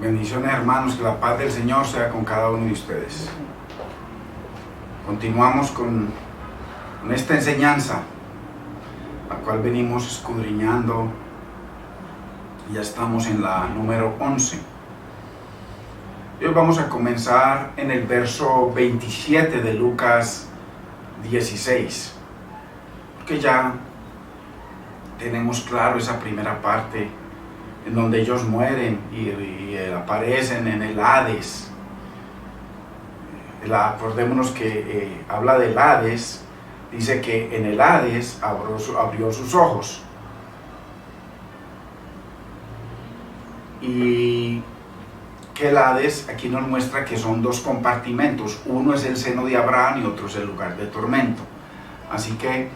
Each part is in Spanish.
Bendiciones, hermanos, que la paz del Señor sea con cada uno de ustedes. Continuamos con esta enseñanza, la cual venimos escudriñando. Ya estamos en la número 11. Hoy vamos a comenzar en el verso 27 de Lucas 16, porque ya tenemos claro esa primera parte en donde ellos mueren y aparecen en el Hades. Acordémonos que habla del Hades, dice que en el Hades abrió sus ojos. Y que el Hades aquí nos muestra que son dos compartimentos, uno es el seno de Abraham y otro es el lugar de tormento. Así que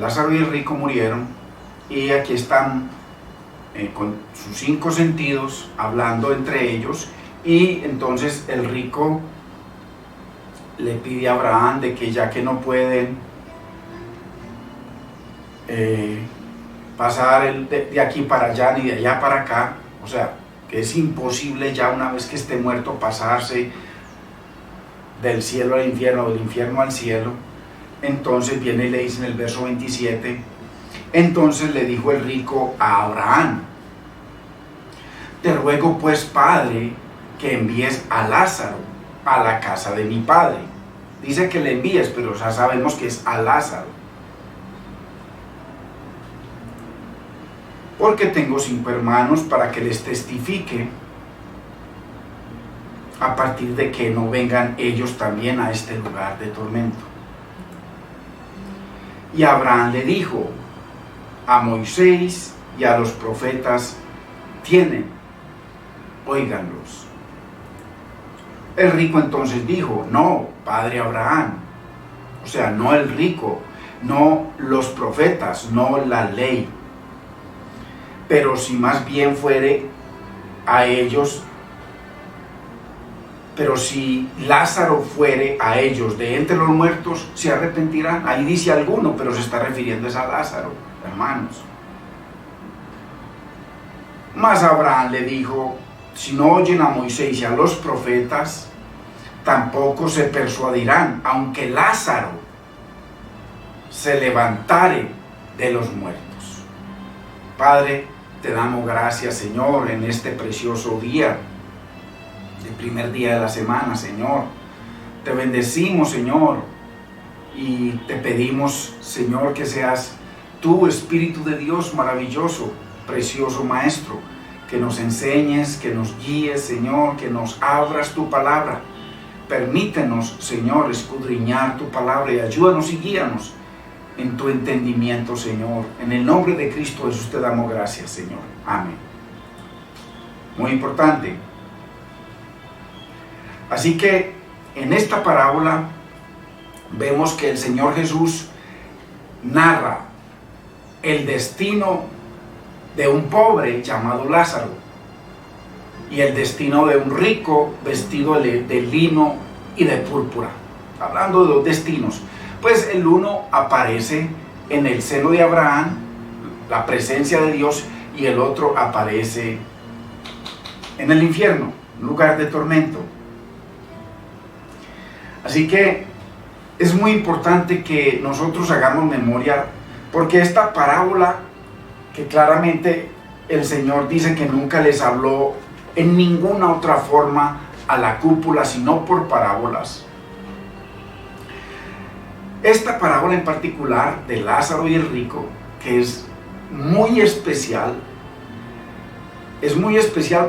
Lázaro y el rico murieron, y aquí están con sus 5 sentidos hablando entre ellos, y entonces el rico le pide a Abraham de que ya que no pueden pasar de aquí para allá ni de allá para acá, o sea, que es imposible ya una vez que esté muerto pasarse del cielo al infierno, del infierno al cielo. Entonces viene y le dice en el verso 27, entonces le dijo el rico a Abraham: te ruego pues, Padre, que envíes a Lázaro a la casa de mi padre. Dice que le envíes, pero ya sabemos que es a Lázaro. Porque tengo 5 hermanos, para que les testifique, a partir de que no vengan ellos también a este lugar de tormento. Y Abraham le dijo: a Moisés y a los profetas tienen, óiganlos. El rico entonces dijo: no, padre Abraham, o sea, no el rico, no los profetas, no la ley, pero si más bien fuere a ellos, pero si Lázaro fuere a ellos de entre los muertos, se arrepentirán. Ahí dice alguno, pero se está refiriendo a Lázaro, hermanos. Mas Abraham le dijo: si no oyen a Moisés y a los profetas, tampoco se persuadirán, aunque Lázaro se levantare de los muertos. Padre, te damos gracias, Señor, en este precioso día, el primer día de la semana, Señor. Te bendecimos, Señor, y te pedimos, Señor, que seas tú, Espíritu de Dios maravilloso, precioso Maestro, que nos enseñes, que nos guíes, Señor, que nos abras tu palabra. Permítenos, Señor, escudriñar tu palabra y ayúdanos y guíanos en tu entendimiento, Señor. En el nombre de Cristo Jesús te damos gracias, Señor. Amén. Muy importante. Así que en esta parábola vemos que el Señor Jesús narra el destino de un pobre llamado Lázaro y el destino de un rico vestido de lino y de púrpura. Hablando de 2 destinos, pues el uno aparece en el seno de Abraham, la presencia de Dios, y el otro aparece en el infierno, lugar de tormento. Así que es muy importante que nosotros hagamos memoria, porque esta parábola, que claramente el Señor dice que nunca les habló en ninguna otra forma a la cúpula, sino por parábolas. Esta parábola en particular de Lázaro y el rico, que es muy especial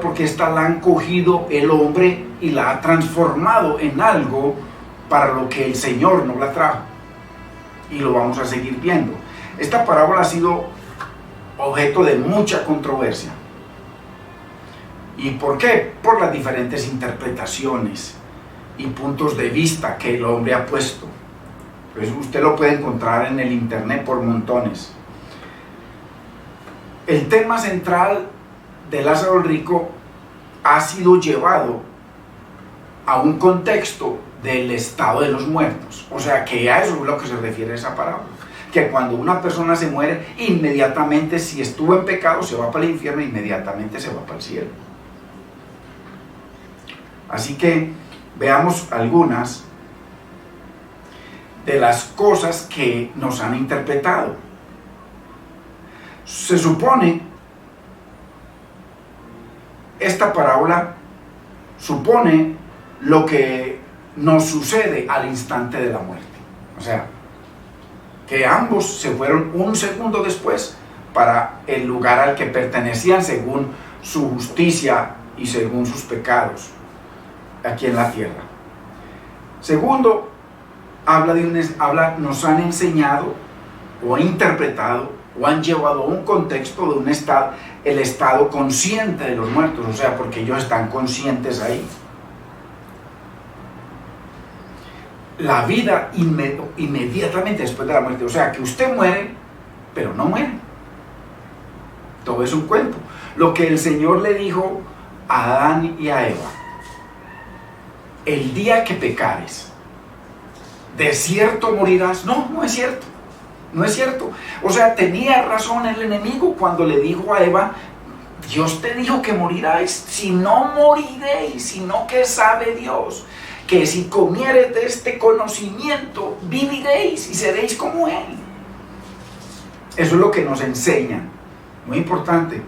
porque esta la han cogido el hombre y la ha transformado en algo para lo que el Señor no la trajo. Y lo vamos a seguir viendo. Esta parábola ha sido objeto de mucha controversia. ¿Y por qué? Por las diferentes interpretaciones y puntos de vista que el hombre ha puesto. Pues usted lo puede encontrar en el internet por montones. El tema central de Lázaro el rico ha sido llevado a un contexto del estado de los muertos. O sea, que a eso es lo que se refiere esa parábola. Que cuando una persona se muere, inmediatamente, si estuvo en pecado, se va para el infierno, inmediatamente se va para el cielo. Así que veamos algunas de las cosas que nos han interpretado. Se supone, esta parábola supone lo que nos sucede al instante de la muerte. O sea, que ambos se fueron un segundo después para el lugar al que pertenecían según su justicia y según sus pecados aquí en la tierra. Segundo, nos han enseñado o interpretado o han llevado a un contexto de un estado, el estado consciente de los muertos, o sea, porque ellos están conscientes ahí. La vida inmediatamente después de la muerte, o sea, que usted muere, pero no muere. Todo es un cuento. Lo que el Señor le dijo a Adán y a Eva: el día que pecares, ¿de cierto morirás? No, no es cierto. No es cierto. O sea, tenía razón el enemigo cuando le dijo a Eva: Dios te dijo que moriráis, si no moriréis, sino que sabe Dios que si comieres de este conocimiento viviréis y seréis como Él. Eso es lo que nos enseñan. Muy importante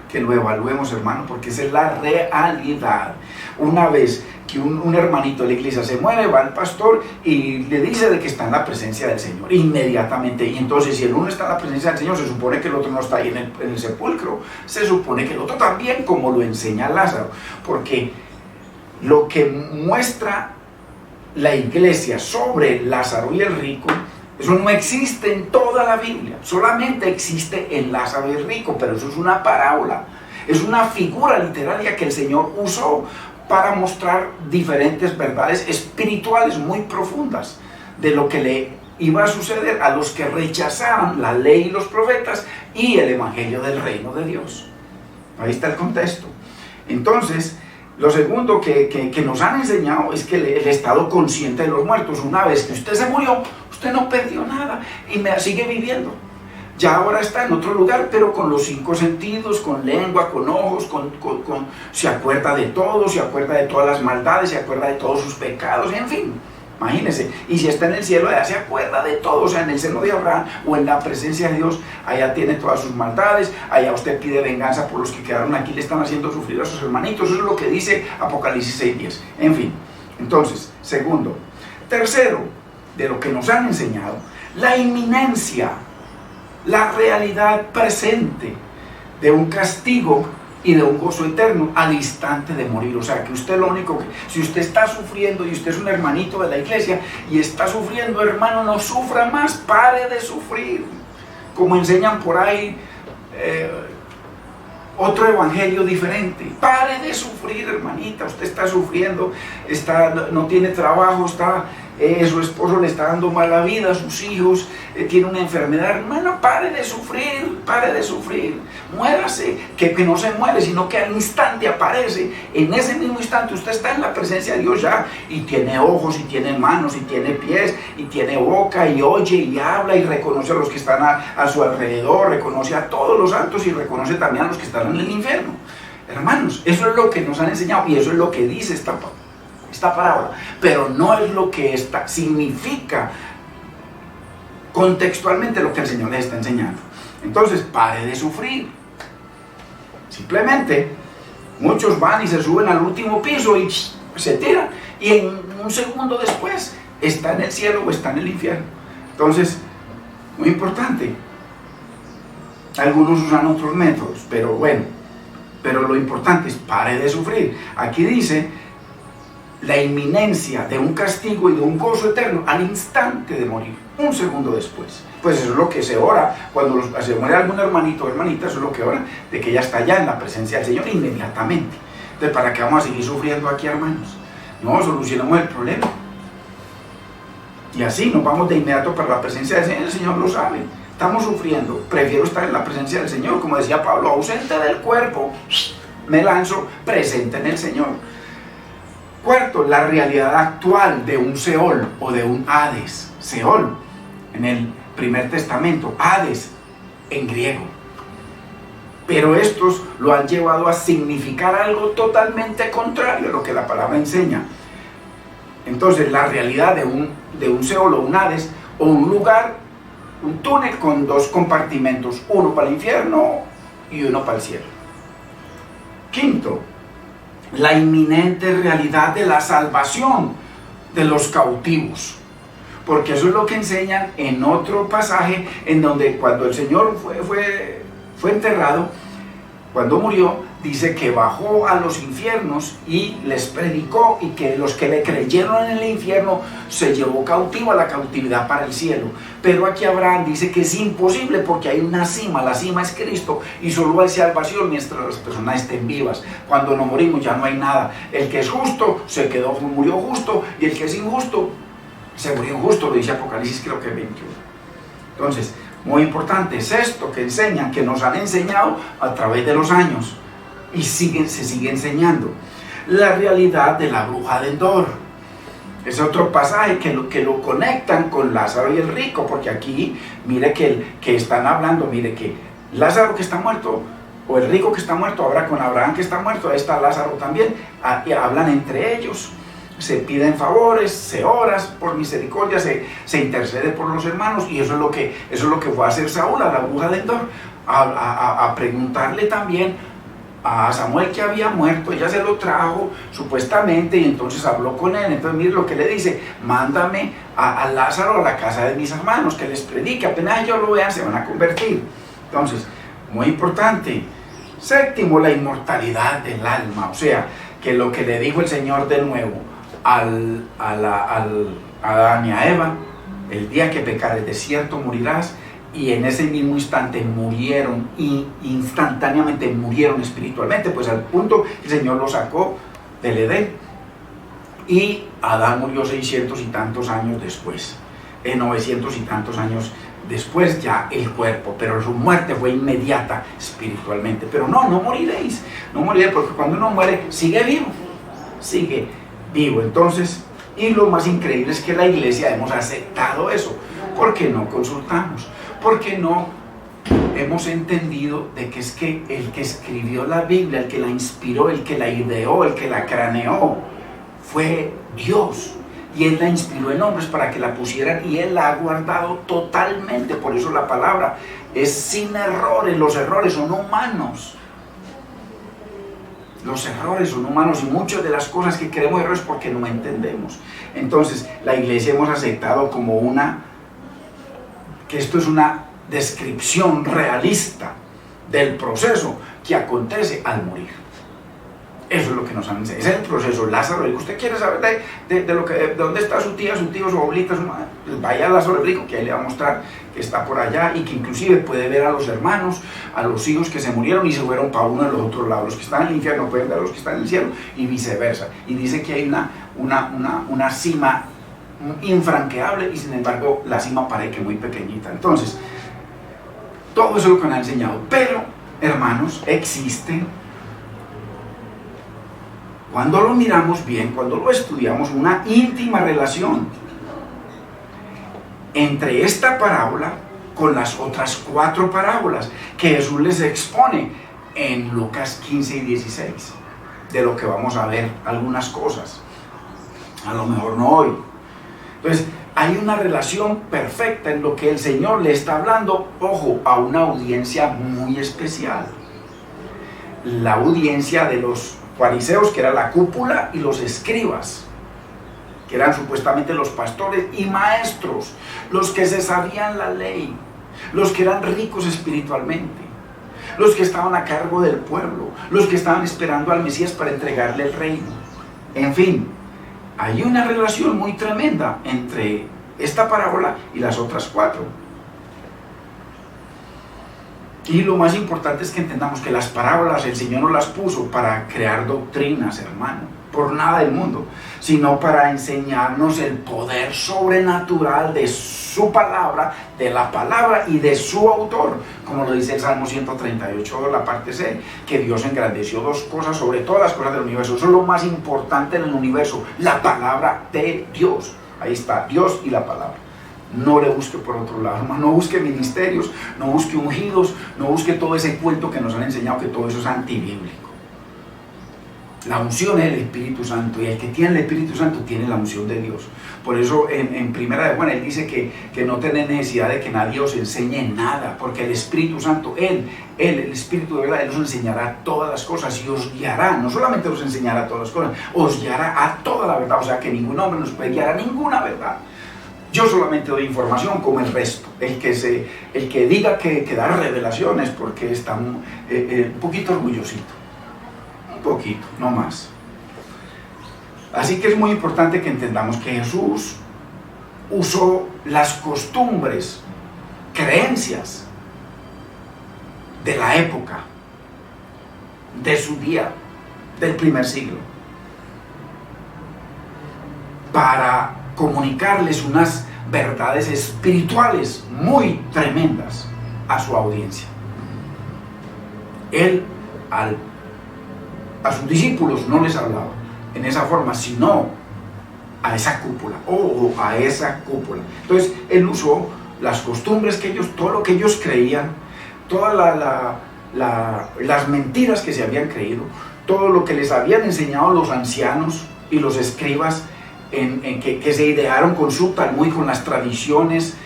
que lo evaluemos, hermano, porque esa es la realidad. Una vez que un hermanito de la iglesia se muere, va al pastor y le dice de que está en la presencia del Señor inmediatamente. Y entonces, si el uno está en la presencia del Señor, se supone que el otro no está ahí en el sepulcro. Se supone que el otro también, como lo enseña Lázaro. Porque lo que muestra la iglesia sobre Lázaro y el rico, eso no existe en toda la Biblia. Solamente existe en Lázaro y el rico, pero eso es una parábola. Es una figura literaria que el Señor usó para mostrar diferentes verdades espirituales muy profundas de lo que le iba a suceder a los que rechazaban la ley y los profetas y el evangelio del reino de Dios. Ahí está el contexto. Entonces, lo segundo que nos han enseñado es que el estado consciente de los muertos. Una vez que usted se murió, usted no perdió nada y sigue viviendo. Ya ahora está en otro lugar, pero con los 5 sentidos, con lengua, con ojos, se acuerda de todo, se acuerda de todas las maldades, se acuerda de todos sus pecados, en fin. Imagínense, y si está en el cielo, allá se acuerda de todo, o sea, en el seno de Abraham o en la presencia de Dios, allá tiene todas sus maldades, allá usted pide venganza por los que quedaron aquí, le están haciendo sufrir a sus hermanitos. Eso es lo que dice Apocalipsis 6:10. En fin, entonces, segundo. Tercero, de lo que nos han enseñado, la inminencia, la realidad presente de un castigo y de un gozo eterno al instante de morir. O sea, que usted lo único que, si usted está sufriendo y usted es un hermanito de la iglesia y está sufriendo, hermano, no sufra más, pare de sufrir. Como enseñan por ahí otro evangelio diferente. Pare de sufrir, hermanita, usted está sufriendo, no tiene trabajo, su esposo le está dando mala vida a sus hijos, tiene una enfermedad. Hermano, pare de sufrir, muérase, que no se muere, sino que al instante aparece. En ese mismo instante usted está en la presencia de Dios ya, y tiene ojos, y tiene manos, y tiene pies, y tiene boca, y oye, y habla, y reconoce a los que están a su alrededor, reconoce a todos los santos, y reconoce también a los que están en el infierno. Hermanos, eso es lo que nos han enseñado, y eso es lo que dice esta parábola, pero no es lo que significa contextualmente lo que el Señor les está enseñando. Entonces, pare de sufrir. Simplemente, muchos van y se suben al último piso y se tiran, y en un segundo después está en el cielo o está en el infierno. Entonces, muy importante. Algunos usan otros métodos, pero bueno, pero lo importante es pare de sufrir. Aquí dice la inminencia de un castigo y de un gozo eterno al instante de morir, un segundo después. Pues eso es lo que se ora cuando se muere algún hermanito o hermanita, eso es lo que ora, de que ya está ya en la presencia del Señor inmediatamente. Entonces, ¿para qué vamos a seguir sufriendo aquí, hermanos? No, solucionamos el problema. Y así nos vamos de inmediato para la presencia del Señor. El Señor lo sabe. Estamos sufriendo, prefiero estar en la presencia del Señor. Como decía Pablo, ausente del cuerpo, me lanzo, presente en el Señor. Cuarto, la realidad actual de un Seol o de un Hades. Seol, en el Primer Testamento, Hades en griego. Pero estos lo han llevado a significar algo totalmente contrario a lo que la palabra enseña. Entonces la realidad de un Seol o un Hades, o un lugar, un túnel con dos compartimentos, uno para el infierno y uno para el cielo. Quinto, la inminente realidad de la salvación de los cautivos. Porque eso es lo que enseñan en otro pasaje, en donde cuando el Señor fue enterrado, cuando murió, dice que bajó a los infiernos y les predicó, y que los que le creyeron en el infierno se llevó cautivo a la cautividad para el cielo. Pero aquí Abraham dice que es imposible, porque hay una cima, la cima es Cristo, y solo hay salvación mientras las personas estén vivas. Cuando nos morimos ya no hay nada. El que es justo murió justo, y el que es injusto se murió injusto, lo dice Apocalipsis creo que 21. Entonces, muy importante es esto que enseñan, que nos han enseñado a través de los años, y se sigue enseñando. La realidad de la bruja de Endor. Es otro pasaje que lo conectan con Lázaro y el rico, porque aquí, mire que están hablando, mire que Lázaro que está muerto, o el rico que está muerto, ahora con Abraham que está muerto, ahí está Lázaro también, y hablan entre ellos. Se piden favores, se ora por misericordia, se intercede por los hermanos, y eso es lo que fue a hacer Saúl a la bruja de Endor, a preguntarle también a Samuel que había muerto. Ella se lo trajo supuestamente, y entonces habló con él. Entonces mire lo que le dice: mándame a Lázaro a la casa de mis hermanos, que les predique, apenas ellos lo vean se van a convertir. Entonces, muy importante. Séptimo, la inmortalidad del alma, o sea, que lo que le dijo el Señor de nuevo a Adán y a Eva: el día que pecares de cierto morirás. Y en ese mismo instante murieron, y instantáneamente murieron espiritualmente, pues al punto que el Señor los sacó del Edén. Y Adán murió 600 y tantos años después, 900 y tantos años después ya el cuerpo, pero su muerte fue inmediata espiritualmente. Pero no moriréis, porque cuando uno muere sigue vivo. Entonces, y lo más increíble es que la iglesia hemos aceptado eso. ¿Por qué no consultamos? Porque no hemos entendido de que es que el que escribió la Biblia, el que la inspiró, el que la ideó, el que la craneó, fue Dios. Y Él la inspiró en hombres para que la pusieran, y Él la ha guardado totalmente. Por eso la palabra es sin errores. Los errores son humanos. Y muchas de las cosas que creemos errores porque no entendemos. Entonces, la iglesia hemos aceptado como que esto es una descripción realista del proceso que acontece al morir. Eso es lo que nos han enseñado. Es el proceso. Lázaro, el que usted quiere saber de dónde está su tía, su tío, su abuelita, su madre, pues vaya a Lázaro el rico, que ahí le va a mostrar que está por allá, y que inclusive puede ver a los hermanos, a los hijos que se murieron y se fueron para uno de los otros lados. Los que están en el infierno pueden ver a los que están en el cielo, y viceversa. Y dice que hay una cima infranqueable, y sin embargo la cima parece que muy pequeñita. Entonces, todo eso es lo que nos ha enseñado. Pero, hermanos, existe, cuando lo miramos bien, cuando lo estudiamos, una íntima relación entre esta parábola con las otras 4 parábolas que Jesús les expone en Lucas 15 y 16, de lo que vamos a ver algunas cosas, a lo mejor no hoy. Entonces, hay una relación perfecta en lo que el Señor le está hablando, ojo, a una audiencia muy especial. La audiencia de los fariseos, que era la cúpula, y los escribas, que eran supuestamente los pastores y maestros, los que se sabían la ley, los que eran ricos espiritualmente, los que estaban a cargo del pueblo, los que estaban esperando al Mesías para entregarle el reino. En fin, hay una relación muy tremenda entre esta parábola y las otras 4. Y lo más importante es que entendamos que las parábolas el Señor no las puso para crear doctrinas, hermano, por nada del mundo, sino para enseñarnos el poder sobrenatural de su palabra, de la palabra y de su autor, como lo dice el Salmo 138, la parte C, que Dios engrandeció 2 cosas sobre todas las cosas del universo. Eso es lo más importante en el universo, la palabra de Dios. Ahí está, Dios y la palabra. No le busque por otro lado, no busque ministerios, no busque ungidos, no busque todo ese cuento que nos han enseñado, que todo eso es antibíblico. La unción es el Espíritu Santo, y el que tiene el Espíritu Santo tiene la unción de Dios. Por eso en Primera de Juan él dice que no tiene necesidad de que nadie os enseñe nada, porque el Espíritu Santo, el Espíritu de verdad, Él os enseñará todas las cosas y os guiará. No solamente os enseñará todas las cosas, os guiará a toda la verdad. O sea que ningún hombre nos puede guiar a ninguna verdad. Yo solamente doy información como el resto. El que diga que da revelaciones porque está un poquito orgullosito. Un poquito, no más. Así que es muy importante que entendamos que Jesús usó las costumbres, creencias de la época, de su día, del primer siglo, para comunicarles unas verdades espirituales muy tremendas a su audiencia. Él a sus discípulos no les hablaba en esa forma, sino a esa cúpula, o a esa cúpula. Entonces él usó las costumbres que ellos, todo lo que ellos creían, todas las mentiras que se habían creído, todo lo que les habían enseñado los ancianos y los escribas, que se idearon con su Talmud, con las tradiciones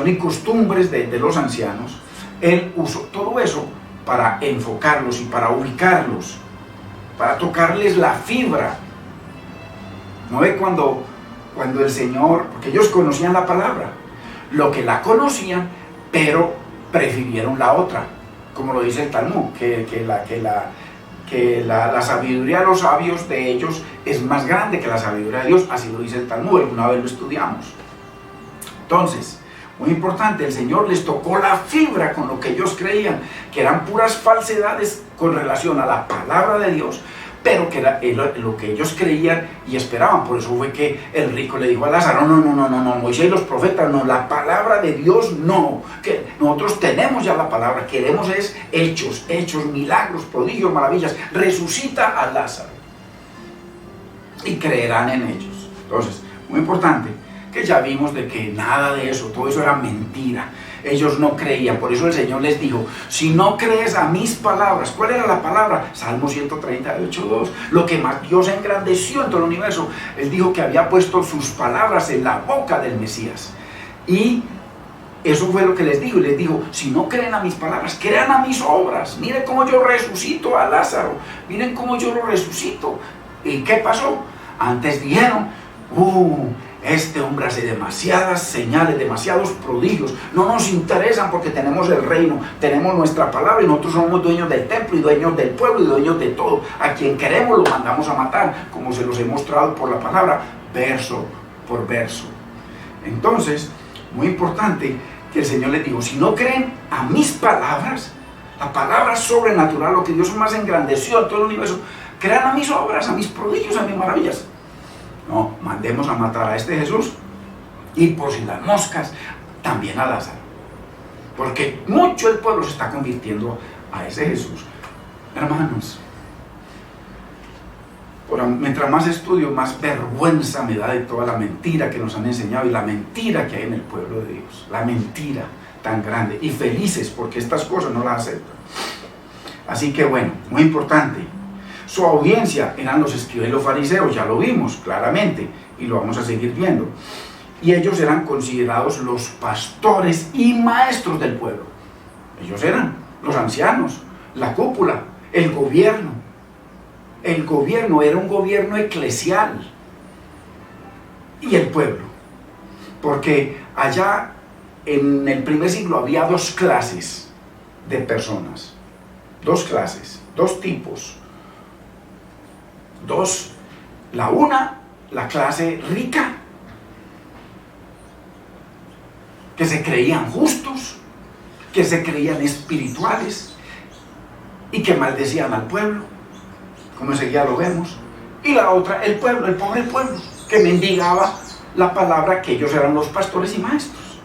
y costumbres de los ancianos. Él usó todo eso para enfocarlos y para ubicarlos, para tocarles la fibra. ¿No ve cuando el Señor, porque ellos conocían la palabra, lo que la conocían, pero prefirieron la otra, como lo dice el Talmud, que la sabiduría de los sabios de ellos es más grande que la sabiduría de Dios, así lo dice el Talmud, alguna vez lo estudiamos. Entonces, muy importante, el Señor les tocó la fibra con lo que ellos creían, que eran puras falsedades con relación a la palabra de Dios, pero que era lo que ellos creían y esperaban. Por eso fue que el rico le dijo a Lázaro, no, Moisés y los profetas, no, la palabra de Dios no, que nosotros tenemos ya la palabra, queremos es hechos, milagros, prodigios, maravillas. Resucita a Lázaro y creerán en ellos. Entonces, muy importante, que ya vimos de que nada de eso, todo eso era mentira. Ellos no creían, por eso el Señor les dijo, si no crees a mis palabras. ¿Cuál era la palabra? Salmo 138:2, lo que más Dios engrandeció en todo el universo. Él dijo que había puesto sus palabras en la boca del Mesías, y eso fue lo que les dijo. Y les dijo, si no creen a mis palabras, crean a mis obras. Miren cómo yo resucito a Lázaro, miren cómo yo lo resucito. ¿Y qué pasó? Antes dijeron, este hombre hace demasiadas señales, demasiados prodigios, no nos interesan porque tenemos el reino, tenemos nuestra palabra y nosotros somos dueños del templo y dueños del pueblo y dueños de todo. A quien queremos lo mandamos a matar, como se los he mostrado por la palabra, verso por verso. Entonces, muy importante que el Señor les dijo, si no creen a mis palabras, la palabra sobrenatural, lo que Dios más engrandeció en todo el universo, crean a mis obras, a mis prodigios, a mis maravillas. No, mandemos a matar a este Jesús y por si las moscas también a Lázaro, porque mucho el pueblo se está convirtiendo a ese Jesús. Hermanos, mientras más estudio, más vergüenza me da de toda la mentira que nos han enseñado y la mentira que hay en el pueblo de Dios, la mentira tan grande, y felices porque estas cosas no las aceptan. Así que bueno, muy importante, su audiencia eran los escribas y los fariseos, ya lo vimos claramente y lo vamos a seguir viendo. Y ellos eran considerados los pastores y maestros del pueblo. Ellos eran los ancianos, la cúpula, el gobierno. El gobierno era un gobierno eclesial. Y el pueblo. Porque allá en el primer siglo había dos clases de personas. Dos clases, dos tipos. La clase rica, que se creían justos, que se creían espirituales y que maldecían al pueblo, como enseguida lo vemos. Y la otra, el pueblo, el pobre pueblo, que mendigaba la palabra, que ellos eran los pastores y maestros.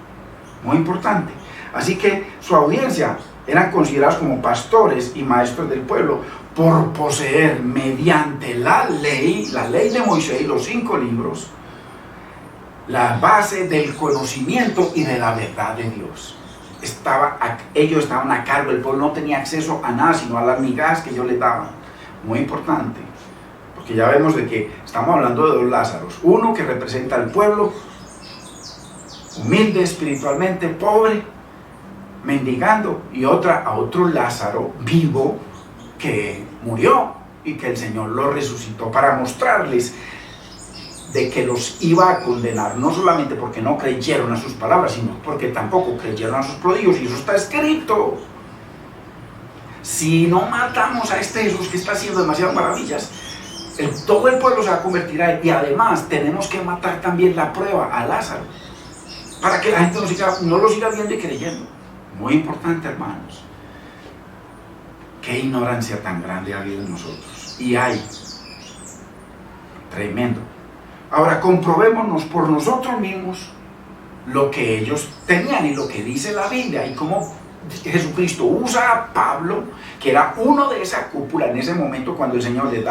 Muy importante. Así que su audiencia eran considerados como pastores y maestros del pueblo, por poseer mediante la ley de Moisés y los 5 libros, la base del conocimiento y de la verdad de Dios. Ellos estaban a cargo, el pueblo no tenía acceso a nada sino a las migajas que yo les daba. Muy importante, porque ya vemos de que estamos hablando de dos Lázaros, uno que representa al pueblo humilde espiritualmente, pobre, mendigando, y a otro Lázaro vivo que murió y que el Señor lo resucitó para mostrarles de que los iba a condenar, no solamente porque no creyeron a sus palabras, sino porque tampoco creyeron a sus prodigios, y eso está escrito. Si no matamos a este Jesús que está haciendo demasiadas maravillas, todo el pueblo se va a convertir a él, y además tenemos que matar también la prueba a Lázaro, para que la gente no lo siga viendo y creyendo. Muy importante, hermanos. Qué ignorancia tan grande ha habido en nosotros, y hay, tremendo. Ahora comprobémonos por nosotros mismos lo que ellos tenían y lo que dice la Biblia, y cómo Jesucristo usa a Pablo, que era uno de esa cúpula en ese momento cuando el Señor le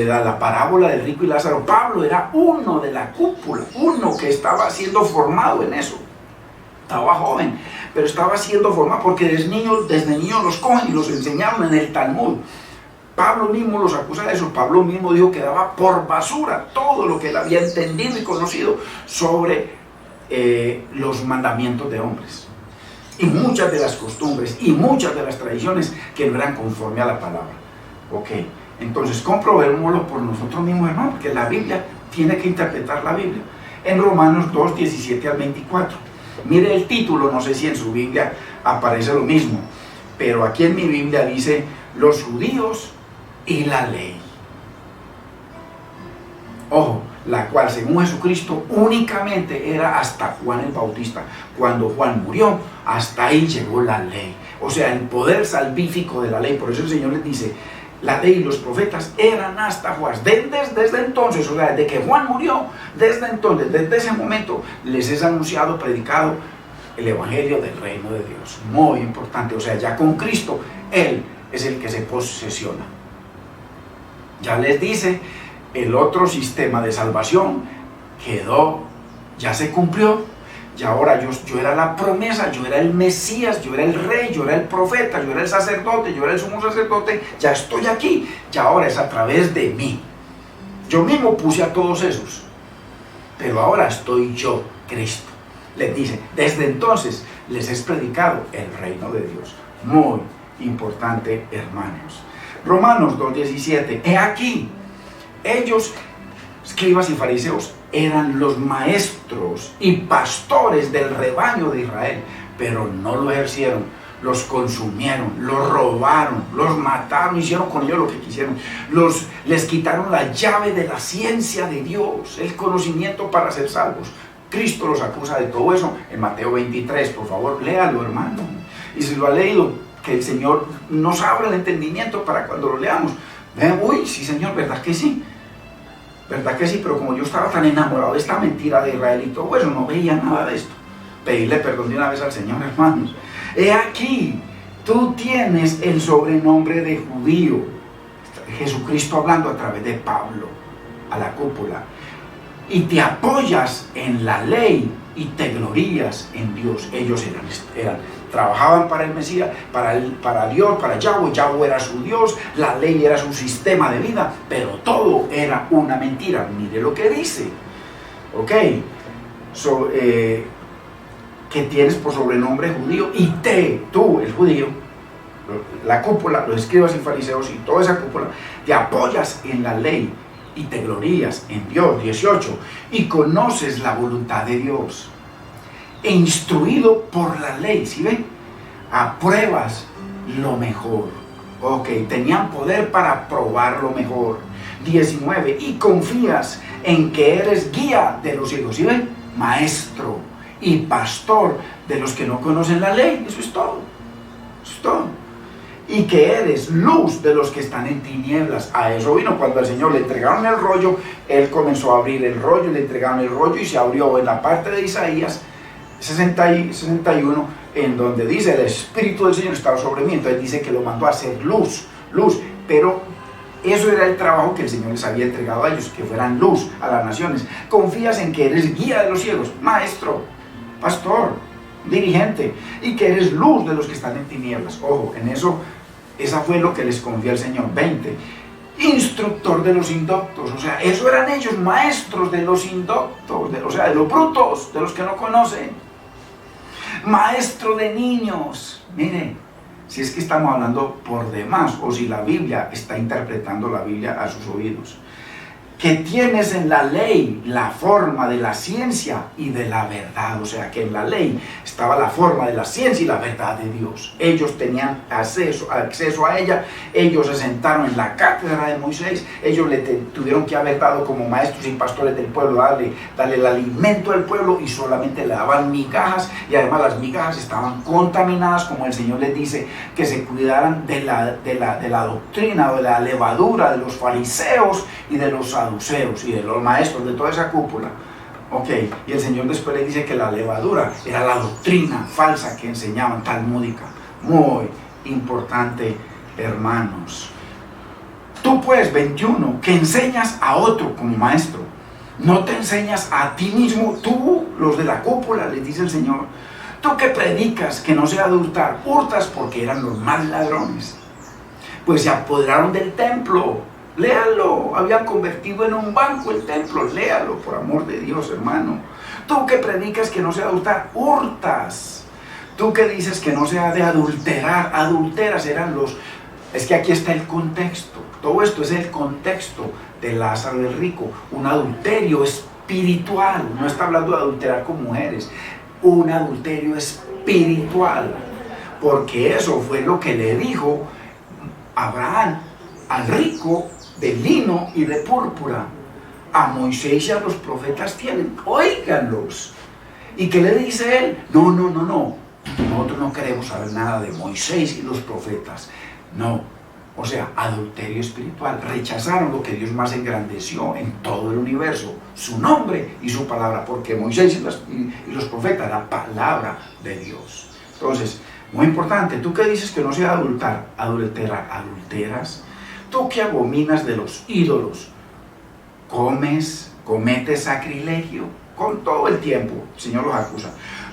da la parábola del rico y Lázaro. Pablo era uno de la cúpula, uno que estaba siendo formado en eso. Estaba joven, pero estaba siendo formado porque desde niños los cogen y los enseñaron en el Talmud. Pablo mismo los acusa de eso. Pablo mismo dijo que daba por basura todo lo que él había entendido y conocido sobre los mandamientos de hombres, y muchas de las costumbres y muchas de las tradiciones que no eran conforme a la palabra. Ok, entonces comprobémoslo por nosotros mismos, hermano, porque la Biblia tiene que interpretar la Biblia. En Romanos 2, 17 al 24. Mire el título, no sé si en su Biblia aparece lo mismo, pero aquí en mi Biblia dice: los judíos y la ley. Ojo, la cual según Jesucristo únicamente era hasta Juan el Bautista. Cuando Juan murió, hasta ahí llegó la ley. O sea, el poder salvífico de la ley. Por eso el Señor les dice: la ley y los profetas eran hasta Juan. Desde entonces, o sea, desde que Juan murió, desde entonces, desde ese momento, les es anunciado, predicado el evangelio del reino de Dios. Muy importante. O sea, ya con Cristo, Él es el que se posesiona. Ya les dice, el otro sistema de salvación quedó, ya se cumplió. Y ahora yo era la promesa, yo era el Mesías, yo era el rey, yo era el profeta, yo era el sacerdote, yo era el sumo sacerdote. Ya estoy aquí, y ahora es a través de mí. Yo mismo puse a todos esos, pero ahora estoy yo, Cristo. Les dice, desde entonces les es predicado el reino de Dios. Muy importante, hermanos. Romanos 2:17. He aquí, ellos, escribas y fariseos, eran los maestros y pastores del rebaño de Israel, pero no lo ejercieron, los consumieron, los robaron, los mataron, hicieron con ellos lo que quisieron, les quitaron la llave de la ciencia de Dios, el conocimiento para ser salvos. Cristo los acusa de todo eso en Mateo 23, por favor, léalo, hermano. Y si lo ha leído, que el Señor nos abra el entendimiento para cuando lo leamos. Uy, sí, Señor, ¿verdad que sí? ¿Verdad que sí? Pero como yo estaba tan enamorado de esta mentira de Israel y todo eso, no veía nada de esto. Pedirle perdón de una vez al Señor, hermanos. He aquí, tú tienes el sobrenombre de judío. Jesucristo hablando a través de Pablo a la cúpula. Y te apoyas en la ley y te glorías en Dios. Ellos trabajaban para el Mesías, para Dios, para Yahweh. Yahweh era su Dios, la ley era su sistema de vida, pero todo era una mentira. Mire lo que dice. Ok, que tienes por sobrenombre judío, y tú, el judío, la cúpula, los escribas y fariseos y toda esa cúpula, te apoyas en la ley y te glorías en Dios. 18, y conoces la voluntad de Dios, e instruido por la ley, ¿sí ven? Apruebas lo mejor. Ok, tenían poder para probar lo mejor. 19, y confías en que eres guía de los ciegos, ¿sí ven? Maestro y pastor de los que no conocen la ley. Eso es todo. Eso es todo. Y que eres luz de los que están en tinieblas. A eso vino cuando al Señor le entregaron el rollo. Él comenzó a abrir el rollo, le entregaron el rollo y se abrió en la parte de Isaías 61, en donde dice: el Espíritu del Señor estaba sobre mí. Entonces dice que lo mandó a hacer luz, pero Eso era el trabajo que el Señor les había entregado a ellos, que fueran luz a las naciones. Confías en que eres guía de los ciegos, maestro, pastor, dirigente, y que eres luz de los que están en tinieblas. Ojo, en eso, esa fue lo que les confió el Señor. 20. Instructor de los indoctos, o sea, eso eran ellos, maestros de los indoctos, o sea, de los brutos, de los que no conocen. Maestro de niños. Miren, si es que estamos hablando por demás, o si la Biblia está interpretando la Biblia a sus oídos. Que tienes en la ley la forma de la ciencia y de la verdad. O sea, que en la ley estaba la forma de la ciencia y la verdad de Dios. Ellos tenían acceso a ella. Ellos se sentaron en la cátedra de Moisés. Ellos le tuvieron que haber dado como maestros y pastores del pueblo, darle el alimento al pueblo, y solamente le daban migajas. Y además las migajas estaban contaminadas, como el Señor les dice, que se cuidaran de la doctrina o de la levadura de los fariseos y de los saduceos y de los maestros, de toda esa cúpula. Ok, y el Señor después le dice que la levadura era la doctrina falsa que enseñaban, talmúdica. Muy importante, hermanos. Tú pues, 21, que enseñas a otro como maestro, no te enseñas a ti mismo. Tú, los de la cúpula, les dice el Señor, tú que predicas que no se ha de hurtar, hurtas porque eran los más ladrones, pues se apoderaron del templo. Léalo, habían convertido en un banco el templo. Léalo, por amor de Dios, hermano. Tú que predicas que no se ha de hurtar, hurtas. Tú que dices que no se ha de adulterar, adulteras. Eran los... Es que aquí está el contexto. Todo esto es el contexto de Lázaro el rico. Un adulterio espiritual. No está hablando de adulterar con mujeres. Un adulterio espiritual. Porque eso fue lo que le dijo Abraham al rico de lino y de púrpura. A Moisés y a los profetas tienen, óiganlos. ¿Y qué le dice él? No, nosotros no queremos saber nada de Moisés y los profetas. No, o sea, adulterio espiritual. Rechazaron lo que Dios más engrandeció en todo el universo, su nombre y su palabra, porque Moisés y los profetas, la palabra de Dios. Entonces, muy importante, tú que dices que no se debe adulterar, adulteras. Tú que abominas de los ídolos, cometes sacrilegio con todo el tiempo. El Señor los acusa.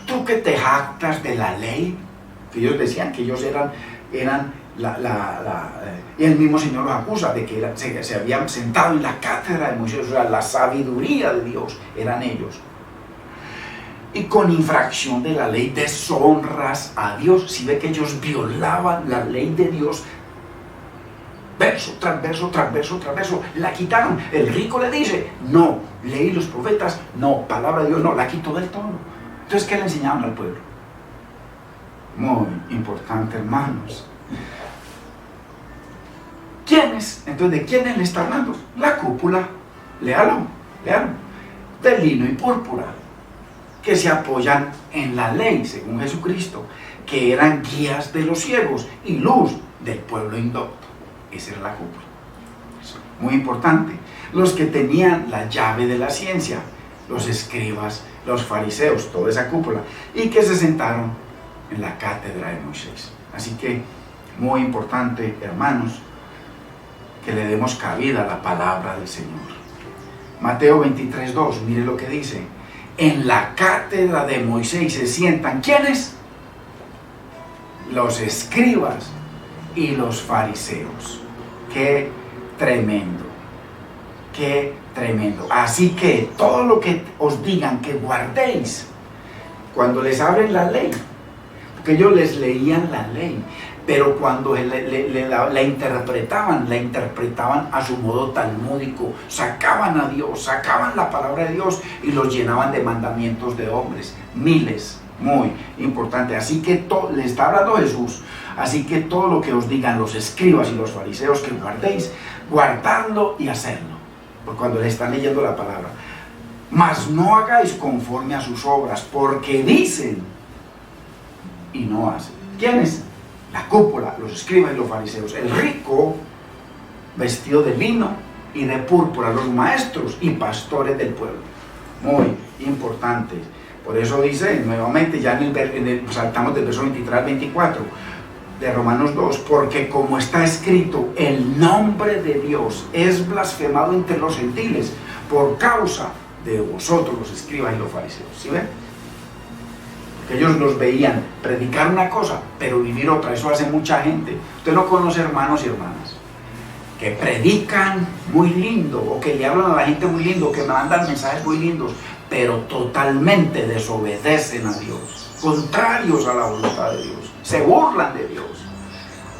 Tú que te jactas de la ley, que ellos decían que ellos eran y el mismo Señor los acusa de que se habían sentado en la cátedra de Moisés, o sea, la sabiduría de Dios, eran ellos. Y con infracción de la ley deshonras a Dios. Si ve que ellos violaban la ley de Dios, verso tras verso, tras verso, tras verso, la quitaron. El rico le dice, no, leí los profetas, no, palabra de Dios, no, la quitó del todo. Entonces, ¿qué le enseñaban al pueblo? Muy importante, hermanos. ¿Quiénes? Entonces, ¿de quiénes le está hablando? La cúpula, léalo, de lino y púrpura, que se apoyan en la ley, según Jesucristo, que eran guías de los ciegos y luz del pueblo indocto. Esa era la cúpula. Muy importante. Los que tenían la llave de la ciencia, los escribas, los fariseos, toda esa cúpula, y que se sentaron en la cátedra de Moisés. Así que, muy importante, hermanos, que le demos cabida a la palabra del Señor. Mateo 23:2, mire lo que dice. En la cátedra de Moisés se sientan, ¿quiénes? Los escribas y los fariseos. Qué tremendo, qué tremendo. Así que todo lo que os digan que guardéis, cuando les abren la ley, porque ellos les leían la ley, pero cuando la interpretaban a su modo talmúdico, sacaban a Dios, sacaban la palabra de Dios y los llenaban de mandamientos de hombres, miles. Muy importante. Así que le está hablando Jesús. Así que todo lo que os digan los escribas y los fariseos que guardéis, guardadlo y hacedlo. Porque cuando le están leyendo la palabra, mas no hagáis conforme a sus obras, porque dicen y no hacen. ¿Quiénes? La cúpula, los escribas y los fariseos. El rico vestido de lino y de púrpura, los maestros y pastores del pueblo. Muy importante. Por eso dice nuevamente, ya saltamos del verso 23 al 24, de Romanos 2, porque como está escrito, el nombre de Dios es blasfemado entre los gentiles por causa de vosotros los escribas y los fariseos. ¿Sí ven? Porque ellos los veían predicar una cosa, pero vivir otra. Eso hace mucha gente. Usted no conoce hermanos y hermanas que predican muy lindo, o que le hablan a la gente muy lindo, que mandan mensajes muy lindos, pero totalmente desobedecen a Dios, contrarios a la voluntad de Dios, se burlan de Dios.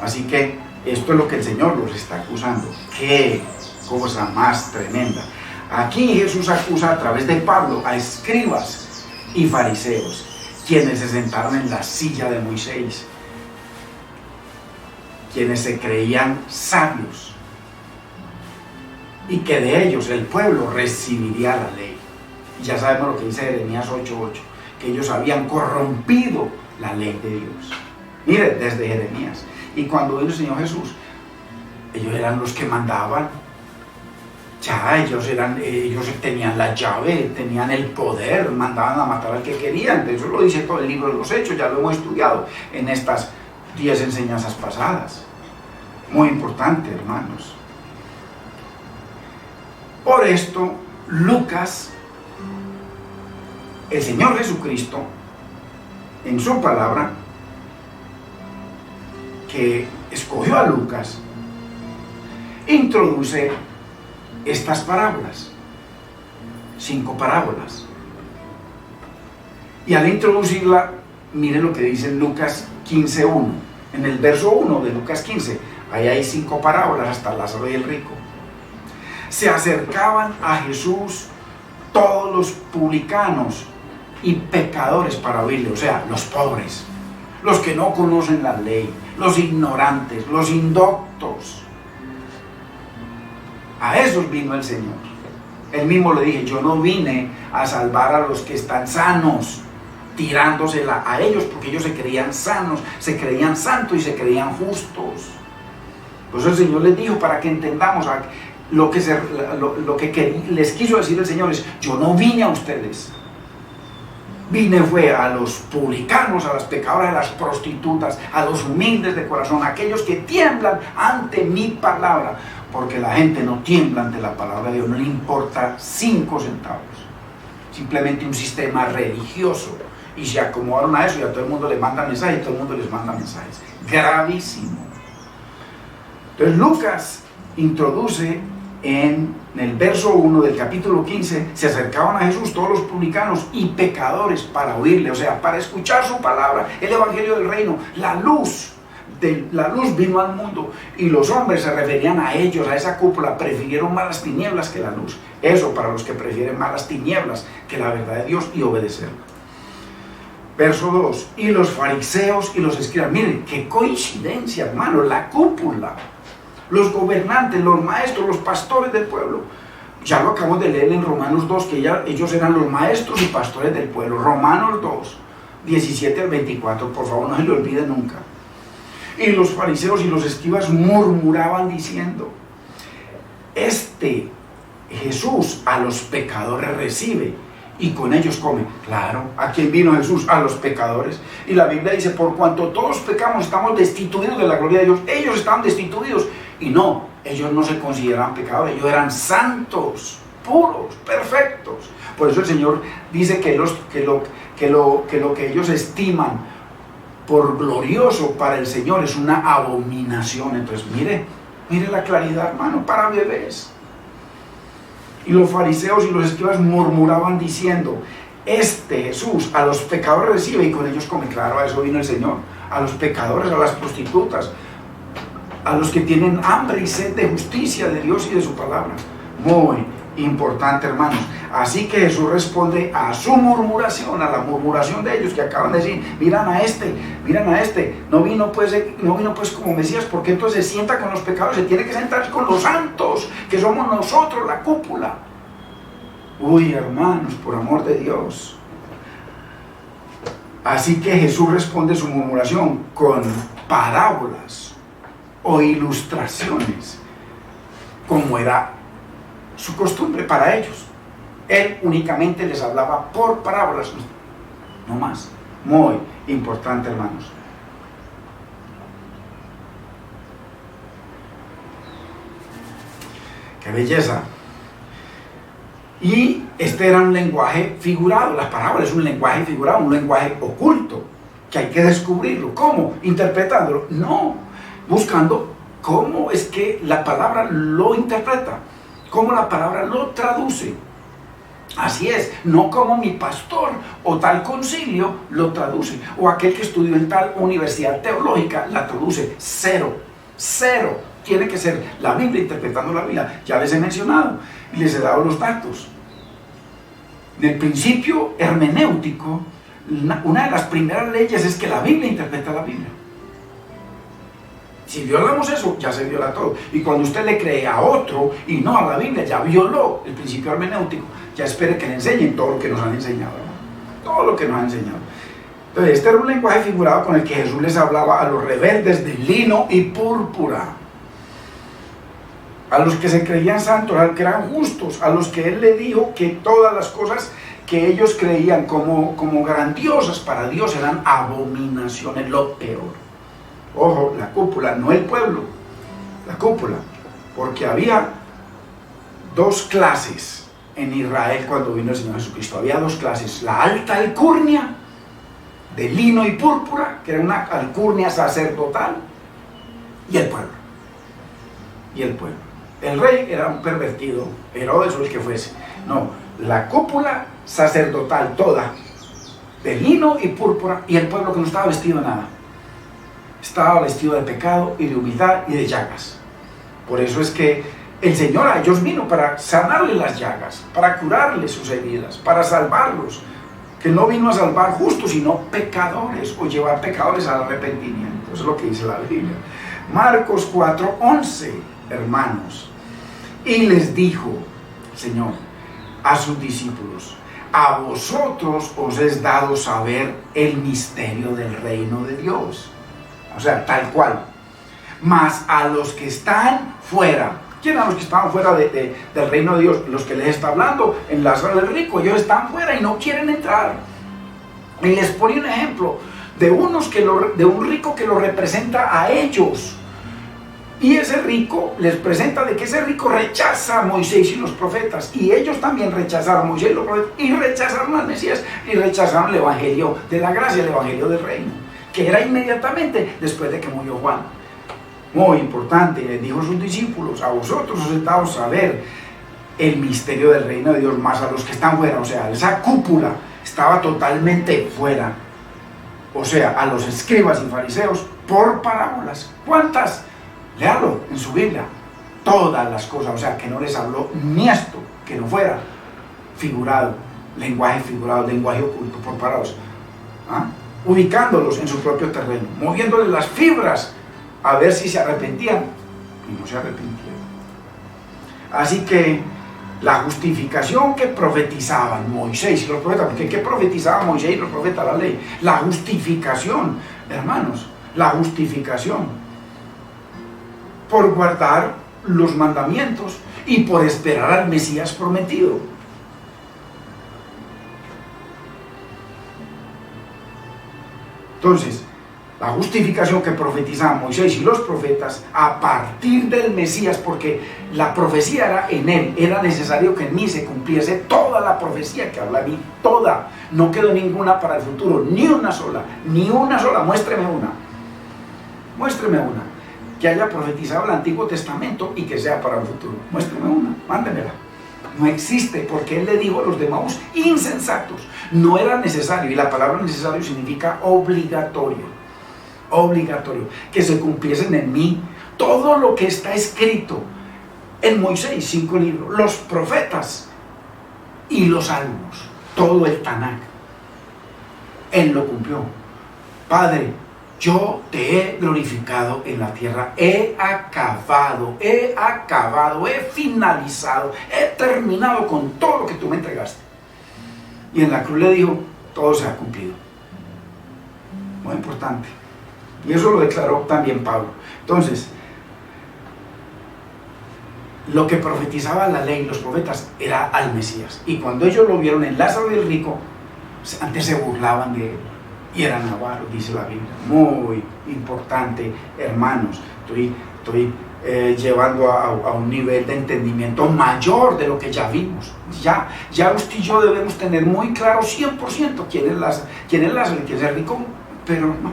Así que esto es lo que el Señor los está acusando. ¡Qué cosa más tremenda! Aquí Jesús acusa a través de Pablo a escribas y fariseos, quienes se sentaron en la silla de Moisés, quienes se creían sabios, y que de ellos el pueblo recibiría la ley. Y ya sabemos lo que dice Jeremías 8:8, que ellos habían corrompido la ley de Dios. Mire, desde Jeremías. Y cuando vino el Señor Jesús, ellos eran los que mandaban. Ya, ellos tenían la llave, tenían el poder, mandaban a matar al que querían. Eso lo dice todo el libro de los Hechos, ya lo hemos estudiado en estas 10 enseñanzas pasadas. Muy importante, hermanos. Por esto, Lucas, el Señor Jesucristo, en su palabra, que escogió a Lucas, introduce estas parábolas, 5 parábolas. Y al introducirla, mire lo que dice en Lucas 15:1. En el verso 1 de Lucas 15, ahí hay 5 parábolas, hasta Lázaro y el rico. Se acercaban a Jesús todos los publicanos y pecadores para oírle, o sea, los pobres, los que no conocen la ley, los ignorantes, los indoctos. A esos vino el Señor. Él mismo le dije, yo no vine a salvar a los que están sanos, tirándosela a ellos, porque ellos se creían sanos, se creían santos y se creían justos. Por eso el Señor les dijo, para que entendamos lo que les quiso decir el Señor es, yo no vine a ustedes. Vine fue a los publicanos, a las pecadoras, a las prostitutas, a los humildes de corazón, a aquellos que tiemblan ante mi palabra, porque la gente no tiembla ante la palabra de Dios, no le importa 5 centavos, simplemente un sistema religioso, y se acomodaron a eso y a todo el mundo le manda mensajes, y todo el mundo les manda mensajes, gravísimo. Entonces Lucas introduce en el verso 1 del capítulo 15, se acercaban a Jesús todos los publicanos y pecadores para oírle, o sea, para escuchar su palabra, el evangelio del reino. La luz vino al mundo, y los hombres se referían a ellos, a esa cúpula, prefirieron más las tinieblas que la luz. Eso para los que prefieren más las tinieblas que la verdad de Dios y obedecerla. Verso 2, y los fariseos y los escribas. Miren, qué coincidencia, hermano, la cúpula, los gobernantes, los maestros, los pastores del pueblo. Ya lo acabamos de leer en Romanos 2, que ellos eran los maestros y pastores del pueblo. Romanos 2, 17 al 24, por favor no se lo olviden nunca. Y los fariseos y los escribas murmuraban diciendo, este Jesús a los pecadores recibe y con ellos come. Claro, ¿a quién vino Jesús? A los pecadores. Y la Biblia dice, por cuanto todos pecamos, estamos destituidos de la gloria de Dios. Ellos estaban destituidos. Y no, ellos no se consideraban pecadores, ellos eran santos, puros, perfectos. Por eso el Señor dice que lo que ellos estiman por glorioso para el Señor es una abominación. Entonces mire la claridad, hermano, para bebés. Y los fariseos y los escribas murmuraban diciendo, este Jesús a los pecadores recibe y con ellos come. Claro, a eso vino el Señor, a los pecadores, a las prostitutas, a los que tienen hambre y sed de justicia de Dios y de su palabra. Muy importante, hermanos. Así que Jesús responde a su murmuración, a la murmuración de ellos que acaban de decir, miran a este, no vino pues como Mesías, porque entonces se sienta con los pecadores, se tiene que sentar con los santos, que somos nosotros, la cúpula. Uy, hermanos, por amor de Dios. Así que Jesús responde su murmuración con parábolas o ilustraciones, como era su costumbre para ellos. Él únicamente les hablaba por parábolas, no más. Muy importante, hermanos. ¡Qué belleza! Y este era un lenguaje figurado, las parábolas es un lenguaje figurado, un lenguaje oculto, que hay que descubrirlo. ¿Cómo? Interpretándolo. No, buscando cómo es que la palabra lo interpreta, cómo la palabra lo traduce. Así es, no como mi pastor o tal concilio lo traduce, o aquel que estudió en tal universidad teológica la traduce. Cero, cero. Tiene que ser la Biblia interpretando la Biblia. Ya les he mencionado y les he dado los datos. Del principio hermenéutico, una de las primeras leyes es que la Biblia interpreta la Biblia. Si violamos eso, ya se viola todo. Y cuando usted le cree a otro y no a la Biblia, ya violó el principio hermenéutico. Ya espere que le enseñen todo lo que nos han enseñado, ¿no? Todo lo que nos han enseñado. Entonces, este era un lenguaje figurado con el que Jesús les hablaba a los rebeldes de lino y púrpura, a los que se creían santos, a los que eran justos, a los que Él le dijo que todas las cosas que ellos creían como grandiosas para Dios eran abominaciones, lo peor. Ojo, la cúpula, no el pueblo, la cúpula, porque había dos clases en Israel cuando vino el Señor Jesucristo. Había dos clases: la alta alcurnia de lino y púrpura, que era una alcurnia sacerdotal, y el pueblo. Y el pueblo. El rey era un pervertido, Herodes o el que fuese. No, la cúpula sacerdotal toda, de lino y púrpura, y el pueblo que no estaba vestido de nada. Estaba vestido de pecado y de humildad y de llagas. Por eso es que el Señor a ellos vino para sanarles las llagas, para curarles sus heridas, para salvarlos. Que no vino a salvar justos, sino pecadores, o llevar pecadores al arrepentimiento. Eso es lo que dice la Biblia. Marcos 4:11, hermanos. Y les dijo, Señor, a sus discípulos: a vosotros os es dado saber el misterio del reino de Dios. O sea, tal cual. Mas a los que están fuera. ¿Quién eran los que estaban fuera del reino de Dios? Los que les está hablando en Lázaro el rico. Ellos están fuera y no quieren entrar. Y les pone un ejemplo de un rico que lo representa a ellos. Y ese rico les presenta de que ese rico rechaza a Moisés y los profetas. Y ellos también rechazaron a Moisés y los profetas. Y rechazaron al Mesías. Y rechazaron el evangelio de la gracia, el evangelio del reino, que era inmediatamente después de que murió Juan. Muy importante, les dijo a sus discípulos: a vosotros os he dado saber el misterio del reino de Dios, más a los que están fuera. O sea, esa cúpula estaba totalmente fuera. O sea, a los escribas y fariseos por parábolas. ¿Cuántas? Léalo en su Biblia. Todas las cosas. O sea, que no les habló ni esto, que no fuera figurado, lenguaje oculto, por parábolas. ¿Ah? Ubicándolos en su propio terreno, moviéndoles las fibras a ver si se arrepentían, y no se arrepentían. Así que la justificación que profetizaban Moisés y los profetas, porque ¿qué profetizaban Moisés y los profetas? La ley. La justificación, hermanos, la justificación por guardar los mandamientos y por esperar al Mesías prometido. Entonces, la justificación que profetizaban Moisés y los profetas a partir del Mesías, porque la profecía era en él, era necesario que en mí se cumpliese toda la profecía que habla de mí, toda, no quedó ninguna para el futuro, ni una sola, muéstreme una, que haya profetizado el Antiguo Testamento y que sea para el futuro, muéstreme una, mándemela. No existe, porque él le dijo a los de Maús: insensatos, no era necesario, y la palabra necesario significa obligatorio, que se cumpliesen en mí todo lo que está escrito en Moisés, 5 libros, los profetas y los salmos, todo el Tanakh. Él lo cumplió. Padre, yo te he glorificado en la tierra, he acabado, he finalizado, he terminado con todo lo que tú me entregaste. Y en la cruz le dijo: todo se ha cumplido. Muy importante. Y eso lo declaró también Pablo. Entonces, lo que profetizaba la ley, los profetas, era al Mesías. Y cuando ellos lo vieron en Lázaro y el rico, antes se burlaban de él. y eran avaros, dice la Biblia. Muy importante, hermanos. Estoy llevando a un nivel de entendimiento mayor de lo que ya vimos. Ya usted y yo debemos tener muy claro 100% quién es Lázaro y quién es el rico, pero no,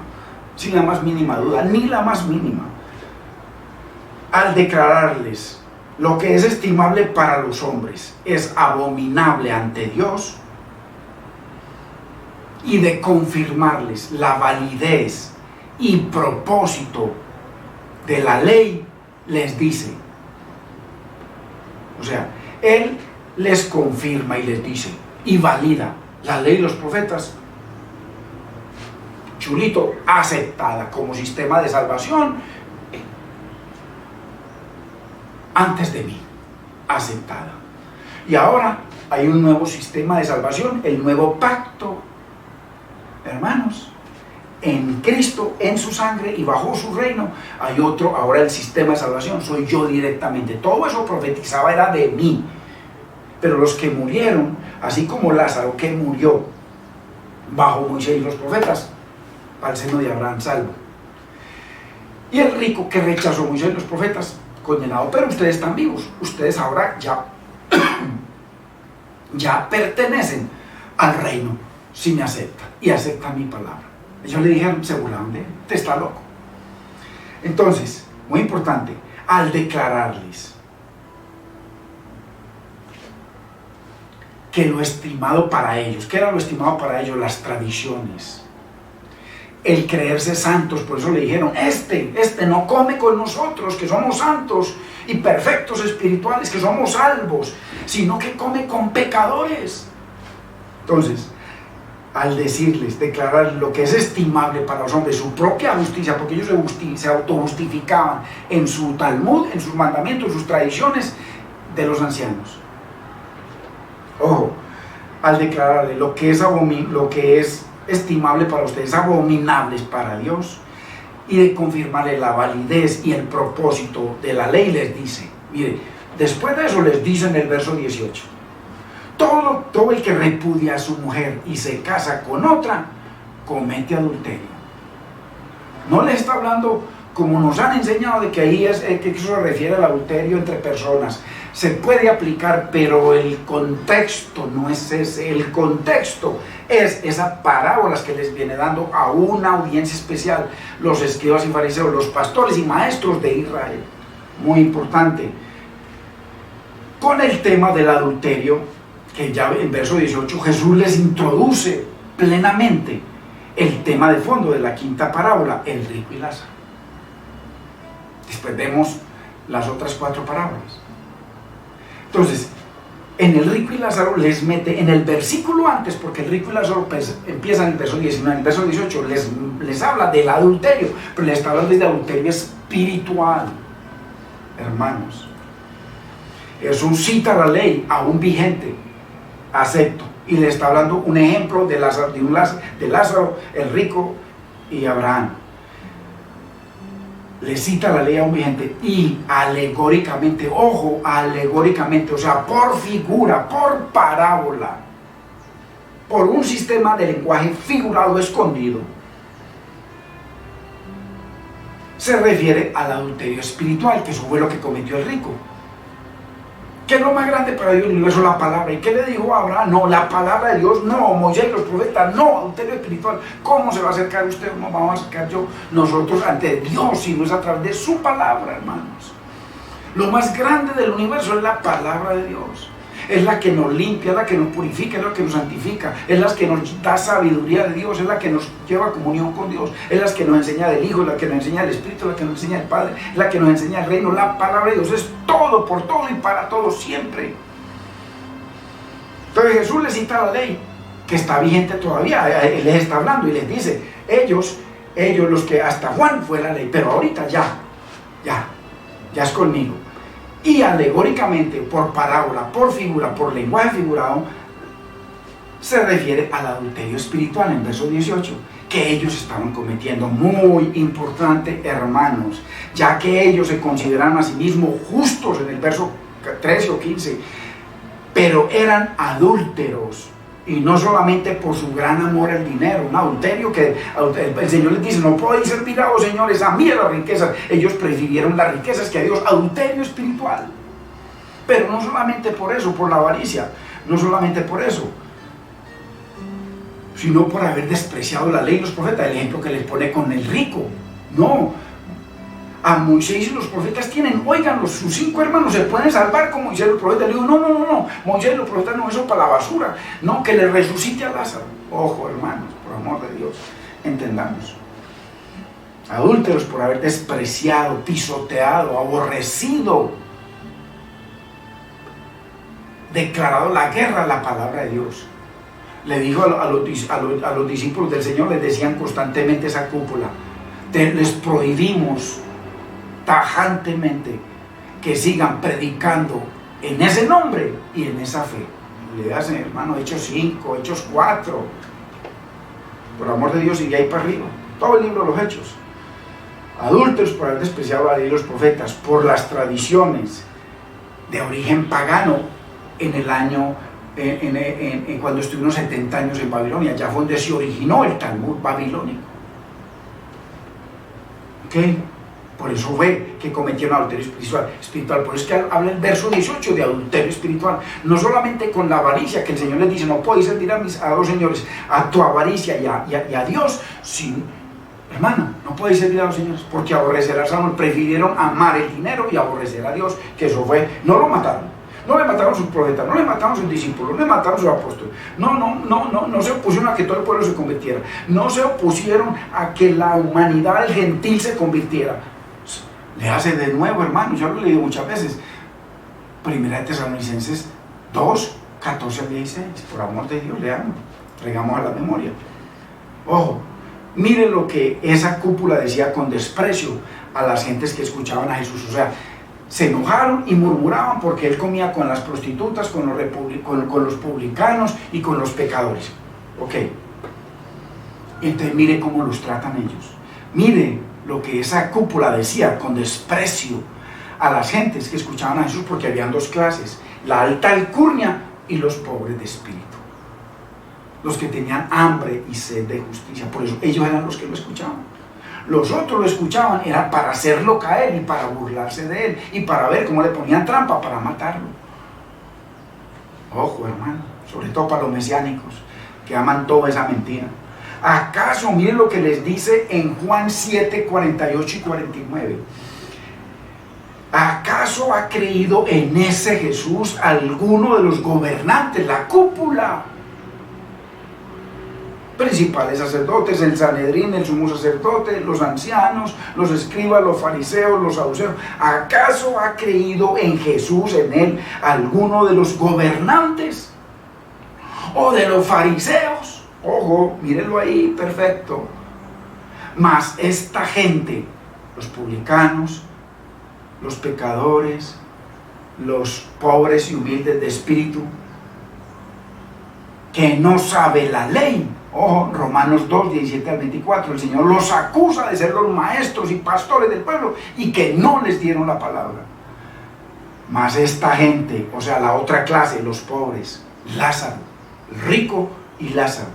sin la más mínima duda, ni la más mínima. Al declararles lo que es estimable para los hombres es abominable ante Dios, y de confirmarles la validez y propósito de la ley, les dice, o sea, Él les confirma y les dice, y valida la ley y los profetas, chulito, aceptada como sistema de salvación, antes de mí, aceptada. Y ahora hay un nuevo sistema de salvación, el nuevo pacto, hermanos, en Cristo, en su sangre y bajo su reino. Hay otro, ahora el sistema de salvación soy yo directamente. Todo eso profetizaba era de mí, pero los que murieron, así como Lázaro que murió bajo Moisés y los profetas, al seno de Abraham salvo, y el rico que rechazó Moisés y los profetas, condenado. Pero ustedes están vivos, ustedes ahora ya pertenecen al reino si me aceptan y aceptan mi palabra. Ellos le dijeron, se burlaban de él, te está loco. Entonces, muy importante, al declararles que lo estimado para ellos, ¿qué era lo estimado para ellos? Las tradiciones, el creerse santos. Por eso le dijeron, este no come con nosotros, que somos santos y perfectos espirituales, que somos salvos, sino que come con pecadores. Entonces, al decirles, declarar lo que es estimable para los hombres, su propia justicia, porque ellos se autojustificaban en su Talmud, en sus mandamientos, en sus tradiciones de los ancianos. Ojo, al declararle lo que es estimable para ustedes, abominables para Dios, y de confirmarle la validez y el propósito de la ley, les dice, mire, después de eso les dice en el verso 18, todo el que repudia a su mujer y se casa con otra, comete adulterio. No les está hablando como nos han enseñado de que ahí que eso se refiere al adulterio entre personas. Se puede aplicar, pero el contexto no es ese. El contexto es esas parábolas que les viene dando a una audiencia especial, los escribas y fariseos, los pastores y maestros de Israel. Muy importante. Con el tema del adulterio, que ya en verso 18 Jesús les introduce plenamente el tema de fondo de la quinta parábola, el rico y Lázaro. Después vemos las otras 4 parábolas. Entonces, en el rico y Lázaro les mete en el versículo antes, porque el rico y Lázaro empieza en el verso 19, en el verso 18 les habla del adulterio, pero les está hablando de adulterio espiritual, hermanos. Jesús cita la ley aún vigente, acepto, y le está hablando un ejemplo de Lázaro, el rico y Abraham. Le cita la ley aún vigente y alegóricamente, ojo, alegóricamente, o sea, por figura, por parábola, por un sistema de lenguaje figurado escondido, se refiere al adulterio espiritual, que eso fue lo que cometió el rico. ¿Qué es lo más grande para Dios? El universo, la palabra. ¿Y qué le dijo a Abraham? No, la palabra de Dios, no, Moisés y los profetas, no, adulterio espiritual. ¿Cómo se va a acercar usted? No vamos a acercar nosotros ante Dios, si no es a través de su palabra, hermanos. Lo más grande del universo es la palabra de Dios. Es la que nos limpia, es la que nos purifica, es la que nos santifica, es la que nos da sabiduría de Dios, es la que nos lleva a comunión con Dios, es la que nos enseña del Hijo, es la que nos enseña el Espíritu, es la que nos enseña el Padre, es la que nos enseña el reino. La palabra de Dios es todo, por todo y para todo siempre. Entonces Jesús les cita la ley, que está vigente todavía. Él les está hablando y les dice, ellos los que hasta Juan fue la ley, pero ahorita ya es conmigo. Y alegóricamente, por parábola, por figura, por lenguaje figurado, se refiere al adulterio espiritual en verso 18, que ellos estaban cometiendo. Muy importante, hermanos, ya que ellos se consideran a sí mismos justos en el verso 13 o 15, pero eran adúlteros, Y no solamente por su gran amor al dinero, un adulterio que el Señor les dice, no podéis servir a los señores, a mí a las riquezas. Ellos prefirieron las riquezas que a Dios, adulterio espiritual. Pero no solamente por eso, por la avaricia, no solamente por eso, sino por haber despreciado la ley y los profetas. El ejemplo que les pone con el rico. No, a Moisés y los profetas tienen, oigan, sus 5 hermanos se pueden salvar como Moisés y los profetas. Le digo, no, Moisés y los profetas no, eso para la basura. No, que le resucite a Lázaro. Ojo, hermanos, por amor de Dios, entendamos. Adúlteros por haber despreciado, pisoteado, aborrecido, declarado la guerra a la palabra de Dios. Le dijo a los discípulos del Señor, les decían constantemente esa cúpula, les prohibimos tajantemente que sigan predicando en ese nombre y en esa fe. Le hacen, hermano, Hechos 5, Hechos 4, por amor de Dios, sigue ahí para arriba, todo el libro de los Hechos. Adúlteros por haber despreciado la ley de los profetas, por las tradiciones de origen pagano en el año, cuando estuvimos 70 años en Babilonia, ya fue donde se originó el Talmud babilónico. ¿Ok? Por eso fue que cometieron adulterio espiritual. Por eso es que habla el verso 18 de adulterio espiritual. No solamente con la avaricia, que el Señor les dice, no podéis servir a dos señores, a tu avaricia y a Dios, sin, hermano, no podéis servir a los señores, porque aborrecerás a uno. Prefirieron amar el dinero y aborrecer a Dios, que eso fue, no lo mataron. No le mataron a sus profetas, no le mataron a sus discípulos, no le mataron a sus apóstoles. No se opusieron a que todo el pueblo se convirtiera. No se opusieron a que la humanidad, el gentil, se convirtiera. Le hace de nuevo, hermano, yo lo he leído muchas veces. Primera de Tesalonicenses 2, 14 al 16. Por amor de Dios, leamos, traigamos a la memoria. Ojo, miren lo que esa cúpula decía con desprecio a las gentes que escuchaban a Jesús. O sea, se enojaron y murmuraban porque él comía con las prostitutas, con los publicanos y con los pecadores. Ok. Entonces mire cómo los tratan ellos. Mire lo que esa cúpula decía con desprecio a las gentes que escuchaban a Jesús, porque habían dos clases: la alta alcurnia y los pobres de espíritu. Los que tenían hambre y sed de justicia. Por eso ellos eran los que lo escuchaban. Los otros lo escuchaban, era para hacerlo caer y para burlarse de él y para ver cómo le ponían trampa para matarlo. Ojo, hermano, sobre todo para los mesiánicos que aman toda esa mentira. ¿Acaso, miren lo que les dice en Juan 7, 48 y 49? ¿Acaso ha creído en ese Jesús alguno de los gobernantes, la cúpula? Principales sacerdotes, el Sanedrín, el sumo sacerdote, los ancianos, los escribas, los fariseos, los saduceos. ¿Acaso ha creído en Jesús, en él, alguno de los gobernantes o de los fariseos? Ojo, mírenlo ahí, perfecto. Mas esta gente, los publicanos, los pecadores, los pobres y humildes de espíritu, que no sabe la ley. Ojo, Romanos 2, 17 al 24, el Señor los acusa de ser los maestros y pastores del pueblo y que no les dieron la palabra. Mas esta gente, o sea, la otra clase, los pobres, Lázaro, rico y Lázaro,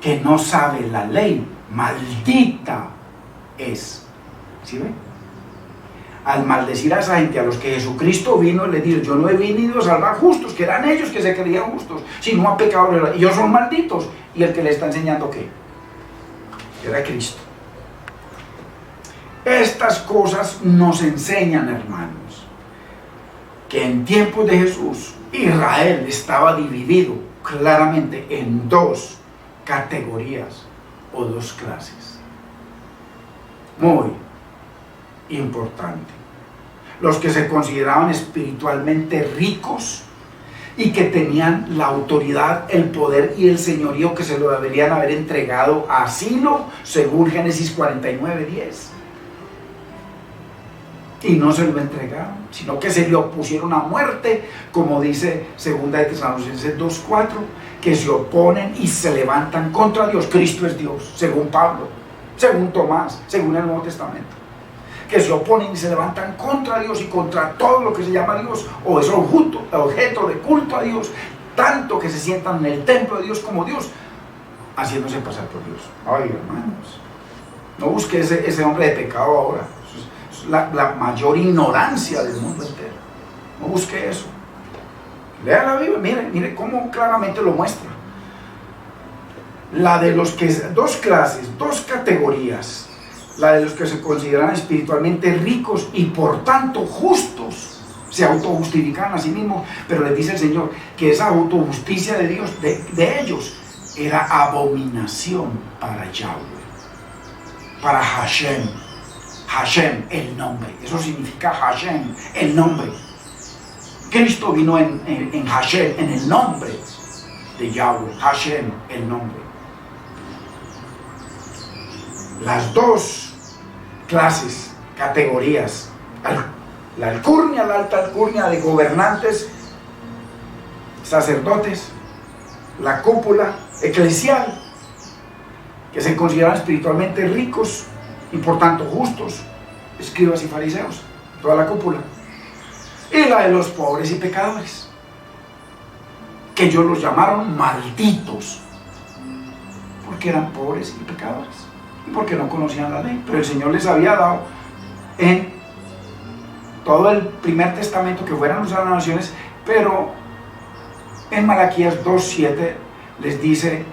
que no sabe la ley, maldita es. ¿Sí ven? Al maldecir a esa gente, a los que Jesucristo vino, les dijo: yo no he venido a salvar justos, que eran ellos que se creían justos, sino a pecadores. Ellos son malditos. ¿Y el que le está enseñando qué? Era Cristo. Estas cosas nos enseñan, hermanos, que en tiempos de Jesús, Israel estaba dividido claramente en dos categorías o dos clases. Muy importante. Los que se consideraban espiritualmente ricos y que tenían la autoridad, el poder y el señorío que se lo deberían haber entregado a Silo, según Génesis 49:10. Y no se lo entregaron, sino que se le opusieron a muerte, como dice 2 de Tesalonicenses 2:4, que se oponen y se levantan contra Dios. Cristo es Dios, según Pablo, según Tomás, según el Nuevo Testamento. Que se oponen y se levantan contra Dios y contra todo lo que se llama Dios o es objeto de culto a Dios, tanto que se sientan en el templo de Dios como Dios, haciéndose pasar por Dios. Ay, hermanos, no busque ese hombre de pecado ahora. Es la mayor ignorancia del mundo entero. No busque eso. Lea la Biblia, mire cómo claramente lo muestra. La de los que, dos clases, dos categorías. La de los que se consideran espiritualmente ricos y por tanto justos, se autojustifican a sí mismos, pero les dice el Señor que esa autojusticia de Dios, de ellos, era abominación para Yahweh, para Hashem. Hashem, el nombre, eso significa Hashem, el nombre. Cristo vino en Hashem, en el nombre de Yahweh, Hashem, el nombre. Las dos clases, categorías, la alcurnia, la alta alcurnia de gobernantes, sacerdotes, la cúpula eclesial, que se consideran espiritualmente ricos y por tanto justos, escribas y fariseos, toda la cúpula, y la de los pobres y pecadores, que ellos los llamaron malditos, porque eran pobres y pecadores, y porque no conocían la ley, pero el Señor les había dado en todo el primer testamento que fueran las naciones, pero en Malaquías 2:7 les dice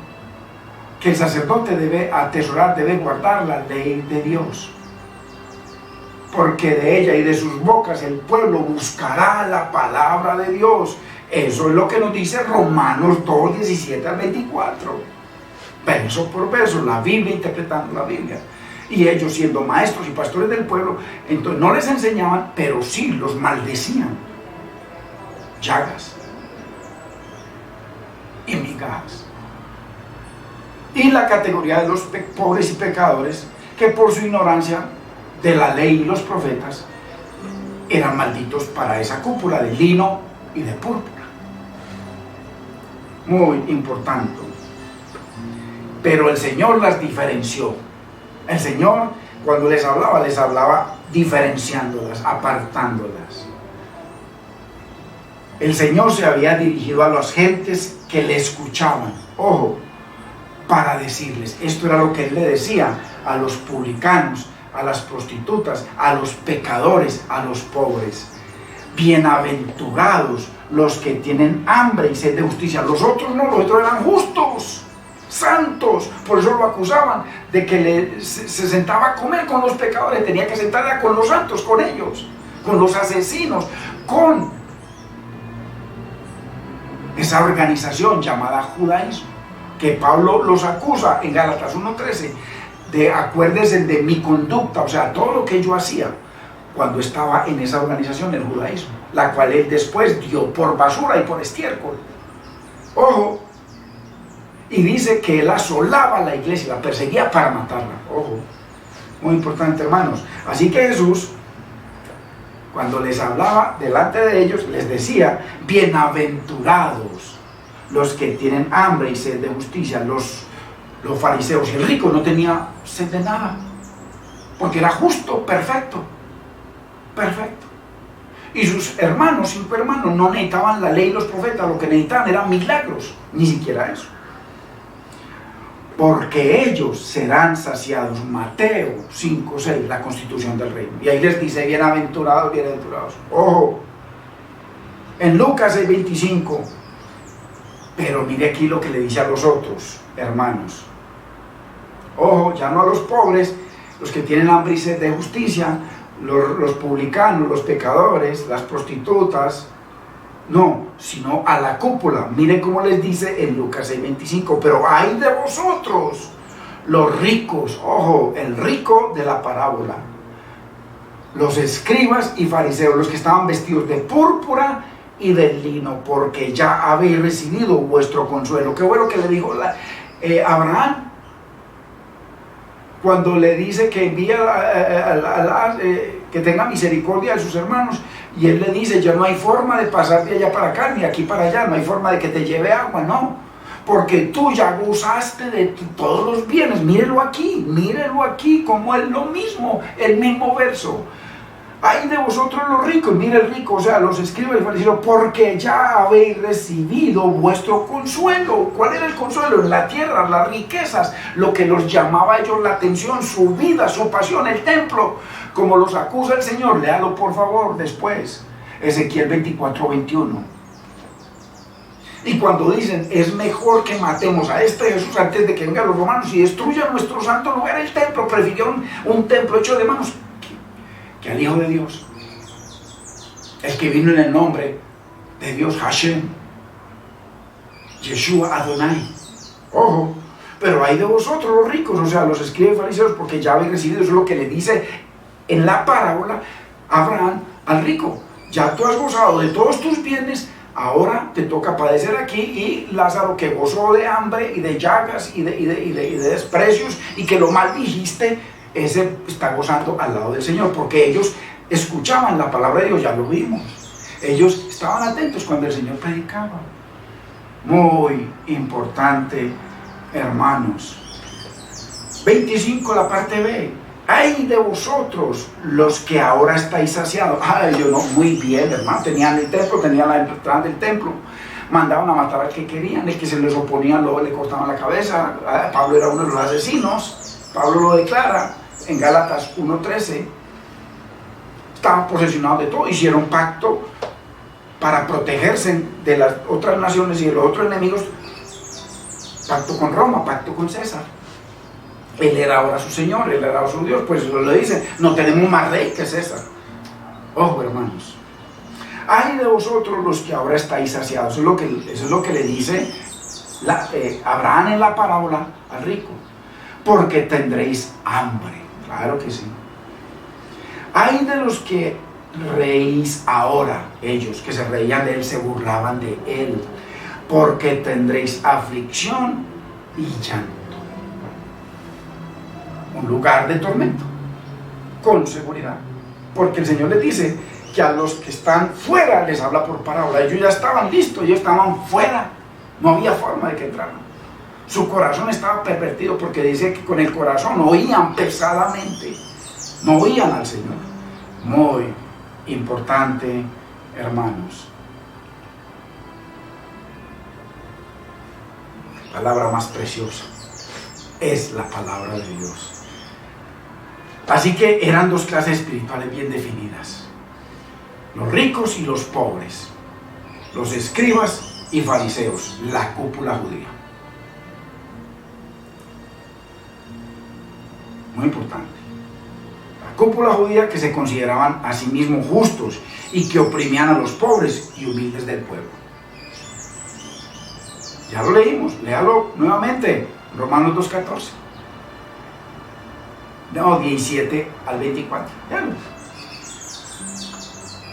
que el sacerdote debe atesorar, debe guardar la ley de Dios, porque de ella y de sus bocas el pueblo buscará la palabra de Dios. Eso es lo que nos dice Romanos 2:17-24, verso por verso, la Biblia, interpretando la Biblia. Y ellos, siendo maestros y pastores del pueblo, entonces no les enseñaban, pero sí los maldecían. Llagas y migajas. Y la categoría de los pobres y pecadores, que por su ignorancia de la ley y los profetas, eran malditos para esa cúpula de lino y de púrpura. Muy importante. Pero el Señor las diferenció. El Señor, cuando les hablaba diferenciándolas, apartándolas. El Señor se había dirigido a las gentes que le escuchaban, ojo, para decirles, esto era lo que Él le decía a los publicanos, a las prostitutas, a los pecadores, a los pobres. Bienaventurados los que tienen hambre y sed de justicia. Los otros no, los otros eran justos, santos, por eso lo acusaban de que se sentaba a comer con los pecadores, tenía que sentarla con los santos, con ellos, con los asesinos, con esa organización llamada judaísmo, que Pablo los acusa en Gálatas 1:13 de acuérdense de mi conducta, o sea, todo lo que yo hacía cuando estaba en esa organización del judaísmo, la cual él después dio por basura y por estiércol. Ojo. Y dice que él asolaba a la iglesia, la perseguía para matarla. Ojo, muy importante, hermanos. Así que Jesús, cuando les hablaba delante de ellos, les decía, bienaventurados los que tienen hambre y sed de justicia, los fariseos. Y el rico no tenía sed de nada, porque era justo, perfecto. Y sus hermanos, 5 hermanos, no necesitaban la ley y los profetas, lo que necesitaban eran milagros, ni siquiera eso. Porque ellos serán saciados. Mateo 5:6, la constitución del reino. Y ahí les dice, bienaventurados, bienaventurados. Ojo, en Lucas 6:25, pero mire aquí lo que le dice a los otros hermanos. Ojo, ya no a los pobres, los que tienen hambre y sed de justicia, los publicanos, los pecadores, las prostitutas, no, sino a la cúpula. Mire cómo les dice en Lucas 6:25, pero ay de vosotros, los ricos, ojo, el rico de la parábola, los escribas y fariseos, los que estaban vestidos de púrpura y de lino, porque ya habéis recibido vuestro consuelo. Qué bueno que le dijo Abraham, cuando le dice que envía que tenga misericordia de sus hermanos, y él le dice, ya no hay forma de pasar de allá para acá, ni aquí para allá, no hay forma de que te lleve agua, no, porque tú ya gozaste de todos los bienes. Mírelo aquí, como es lo mismo, el mismo verso. Ay de vosotros los ricos, mire el rico, o sea, los escribas y fariseos, porque ya habéis recibido vuestro consuelo. ¿Cuál era el consuelo? En la tierra, las riquezas, lo que los llamaba a ellos la atención, su vida, su pasión, el templo. Como los acusa el Señor, léalo por favor después, Ezequiel 24:21. Y cuando dicen, es mejor que matemos a este Jesús antes de que vengan los romanos y destruyan nuestro santo lugar, el templo, prefirieron un templo hecho de manos que al Hijo de Dios, el que vino en el nombre de Dios, Hashem, Yeshua Adonai. Ojo, pero hay de vosotros los ricos, o sea, los escribas y fariseos, porque ya habéis recibido. Eso es lo que le dice en la parábola Abraham al rico. Ya tú has gozado de todos tus bienes, ahora te toca padecer aquí. Y Lázaro, que gozó de hambre y de llagas y de desprecios, y que lo maldijiste, ese está gozando al lado del Señor, porque ellos escuchaban la palabra de Dios, ya lo vimos. Ellos estaban atentos cuando el Señor predicaba. Muy importante, hermanos. 25, la parte B. Ay de vosotros los que ahora estáis saciados. Ay, yo no, muy bien, hermano. Tenían el templo, tenían la entrada del templo. Mandaban a matar al que querían, el que se les oponía luego le cortaban la cabeza. Pablo era uno de los asesinos. Pablo lo declara en Gálatas 1:13. Estaban posesionados de todo, hicieron pacto para protegerse de las otras naciones y de los otros enemigos. Pacto con Roma, pacto con César. Él era ahora su Señor, él era su Dios. Pues lo dice, no tenemos más rey que César. Ojo, hermanos. Ay de vosotros los que ahora estáis saciados. Eso es lo que le dice Abraham en la parábola al rico. Porque tendréis hambre. Claro que sí. Hay de los que reís ahora, ellos que se reían de él, se burlaban de él, porque tendréis aflicción y llanto. Un lugar de tormento, con seguridad, porque el Señor les dice que a los que están fuera les habla por parábola. Ellos ya estaban listos, ellos estaban fuera, no había forma de que entraran. Su corazón estaba pervertido, porque dice que con el corazón oían pesadamente, no oían al Señor. Muy importante, hermanos. La palabra más preciosa es la palabra de Dios. Así que eran dos clases espirituales bien definidas: los ricos y los pobres, los escribas y fariseos, la cúpula judía. Muy importante. La cúpula judía, que se consideraban a sí mismos justos y que oprimían a los pobres y humildes del pueblo. Ya lo leímos, léalo nuevamente, Romanos 2:14. No, 17 al 24. Léalo.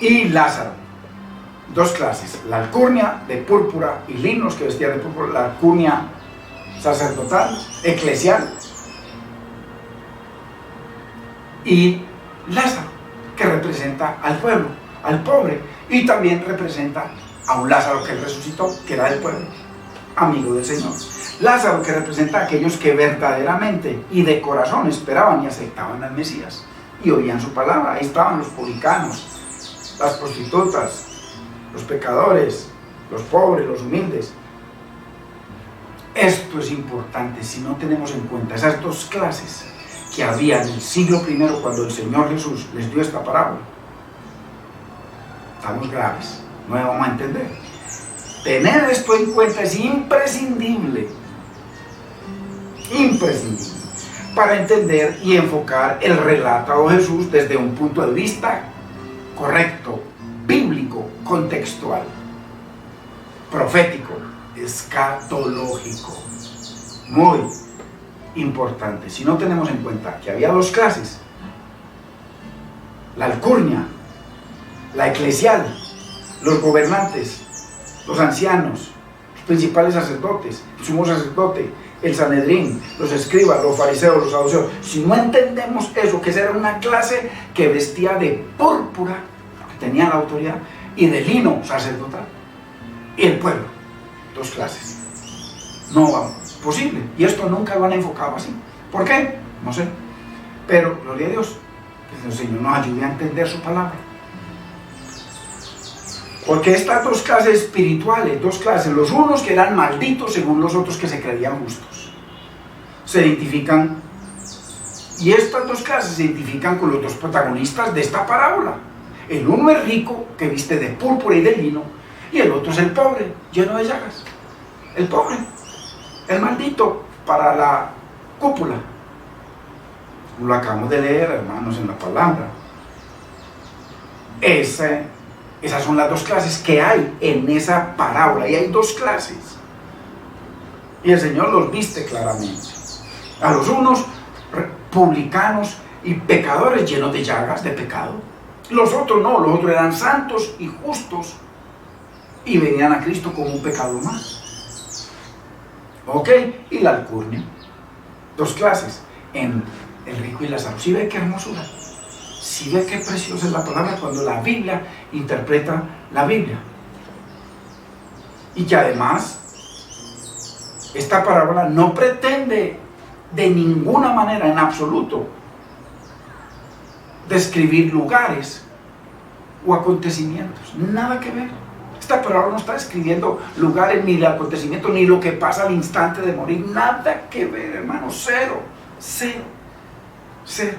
Y Lázaro, dos clases: la alcurnia de púrpura y linos, que vestía de púrpura, la alcurnia sacerdotal, eclesial. Y Lázaro, que representa al pueblo, al pobre, y también representa a un Lázaro que resucitó, que era del pueblo, amigo del Señor. Lázaro, que representa a aquellos que verdaderamente y de corazón esperaban y aceptaban al Mesías y oían su palabra. Ahí estaban los publicanos, las prostitutas, los pecadores, los pobres, los humildes. Esto es importante. Si no tenemos en cuenta esas dos clases que había en el siglo I, cuando el Señor Jesús les dio esta parábola, estamos graves, no la vamos a entender. Tener esto en cuenta es imprescindible para entender y enfocar el relato de Jesús desde un punto de vista correcto, bíblico, contextual, profético, escatológico. Muy importante. Si no tenemos en cuenta que había dos clases: la alcurnia, la eclesial, los gobernantes, los ancianos, los principales sacerdotes, el sumo sacerdote, el Sanedrín, los escribas, los fariseos, los saduceos. Si no entendemos eso, que esa era una clase que vestía de púrpura, que tenía la autoridad, y de lino sacerdotal, y el pueblo, dos clases. No va posible, y esto nunca lo han enfocado así. ¿Por qué? No sé, pero gloria a Dios, Que el Señor nos ayude a entender su palabra. Porque estas dos clases espirituales, dos clases, los unos que eran malditos según los otros que se creían justos, se identifican, y estas dos clases se identifican con los dos protagonistas de esta parábola. El uno es rico, que viste de púrpura y de lino, y el otro es el pobre, lleno de llagas. El pobre, el maldito, para la cúpula. Lo acabamos de leer, hermanos, en la palabra. Esas son las dos clases que hay en esa parábola, y hay dos clases. Y el Señor los viste claramente. A los unos, publicanos y pecadores llenos de llagas, de pecado. Los otros no, los otros eran santos y justos y venían a Cristo como un pecador más. ¿Ok? Y la alcurnia. Dos clases en el rico y Lázaro. ¿Sí ve qué hermosura? ¿Sí ve qué preciosa es la palabra cuando la Biblia interpreta la Biblia? Y que además esta parábola no pretende de ninguna manera, en absoluto, describir lugares o acontecimientos. Nada que ver. Esta parábola no está describiendo lugares, ni acontecimientos, ni lo que pasa al instante de morir. Nada que ver, hermano. Cero. Cero. Cero.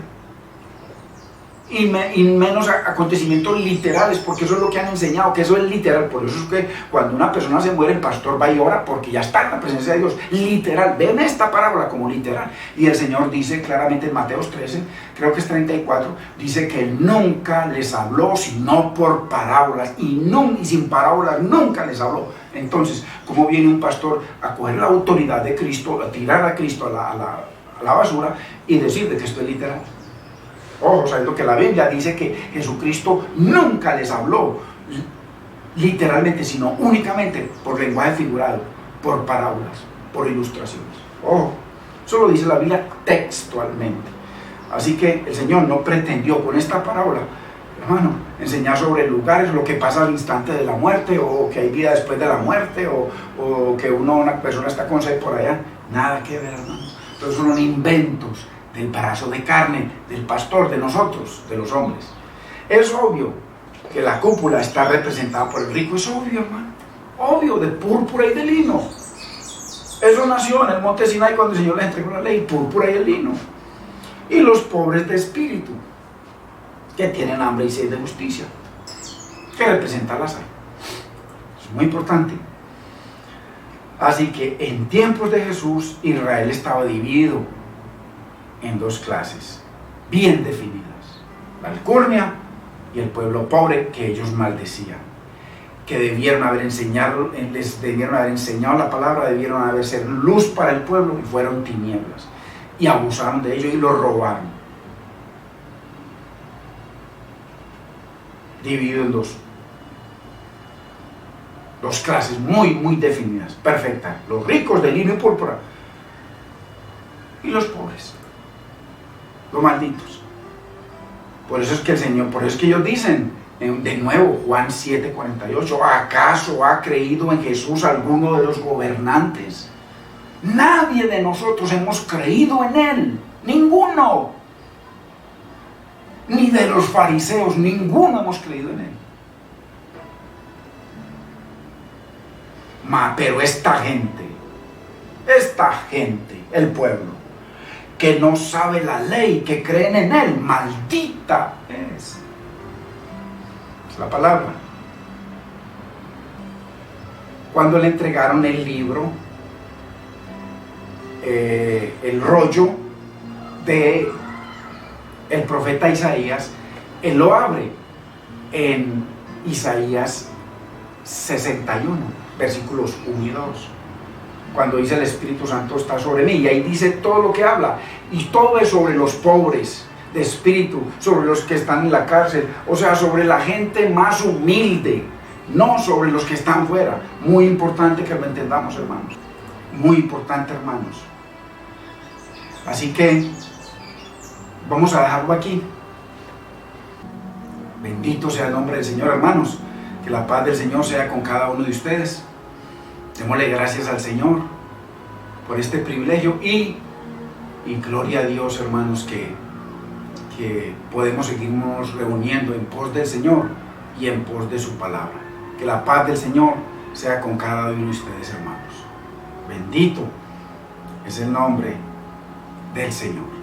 Y menos acontecimientos literales, porque eso es lo que han enseñado, que eso es literal. Por eso es que cuando una persona se muere, el pastor va y ora porque ya está en la presencia de Dios. Literal. Ven esta parábola como literal. Y el Señor dice claramente en Mateo 13, creo que es 34, dice que Él nunca les habló sino por parábolas, y sin parábolas nunca les habló. Entonces, ¿cómo viene un pastor a coger la autoridad de Cristo, a tirar a Cristo a la basura y decir de que esto es literal? Ojo, sabiendo que la Biblia dice que Jesucristo nunca les habló literalmente, sino únicamente por lenguaje figurado, por parábolas, por ilustraciones. Ojo, eso lo dice la Biblia textualmente. Así que el Señor no pretendió con esta parábola, hermano, enseñar sobre lugares, lo que pasa al instante de la muerte, o que hay vida después de la muerte, o que una persona está con sed por allá. Nada que ver, hermano. Entonces son inventos del brazo de carne, del pastor, de nosotros, de los hombres. Es obvio que la cúpula está representada por el rico, es obvio, hermano, obvio, de púrpura y de lino. Eso nació en el monte Sinai cuando el Señor les entregó la ley, púrpura y el lino. Y los pobres de espíritu, que tienen hambre y sed de justicia, que representa a Lázaro. Es muy importante. Así que en tiempos de Jesús, Israel estaba dividido en dos clases bien definidas: la alcurnia y el pueblo pobre, que ellos maldecían, que les debieron haber enseñado la palabra, debieron haber ser luz para el pueblo, y fueron tinieblas, y abusaron de ellos y los robaron. Dividido en dos clases muy definidas, perfectas: los ricos de lino y púrpura y los pobres, los malditos. Por eso es que el Señor, por eso es que ellos dicen, de nuevo, Juan 7:48, ¿acaso ha creído en Jesús alguno de los gobernantes? Nadie de nosotros hemos creído en Él, ninguno. Ni de los fariseos, ninguno hemos creído en Él. Pero esta gente, el pueblo, que no sabe la ley, que creen en Él, maldita es. Es la palabra. Cuando le entregaron el libro, el rollo de el profeta Isaías, Él lo abre en Isaías 61, versículos 1 y 2. Cuando dice el Espíritu Santo está sobre mí, y ahí dice todo lo que habla, y todo es sobre los pobres de espíritu, sobre los que están en la cárcel, o sea, sobre la gente más humilde, no sobre los que están fuera. Muy importante que lo entendamos, hermanos, muy importante, hermanos. Así que vamos a dejarlo aquí. Bendito sea el nombre del Señor, hermanos. Que la paz del Señor sea con cada uno de ustedes. Démosle gracias al Señor por este privilegio, y gloria a Dios, hermanos, que que podemos seguirnos reuniendo en pos del Señor y en pos de su palabra. Que la paz del Señor sea con cada uno de ustedes, hermanos. Bendito es el nombre del Señor.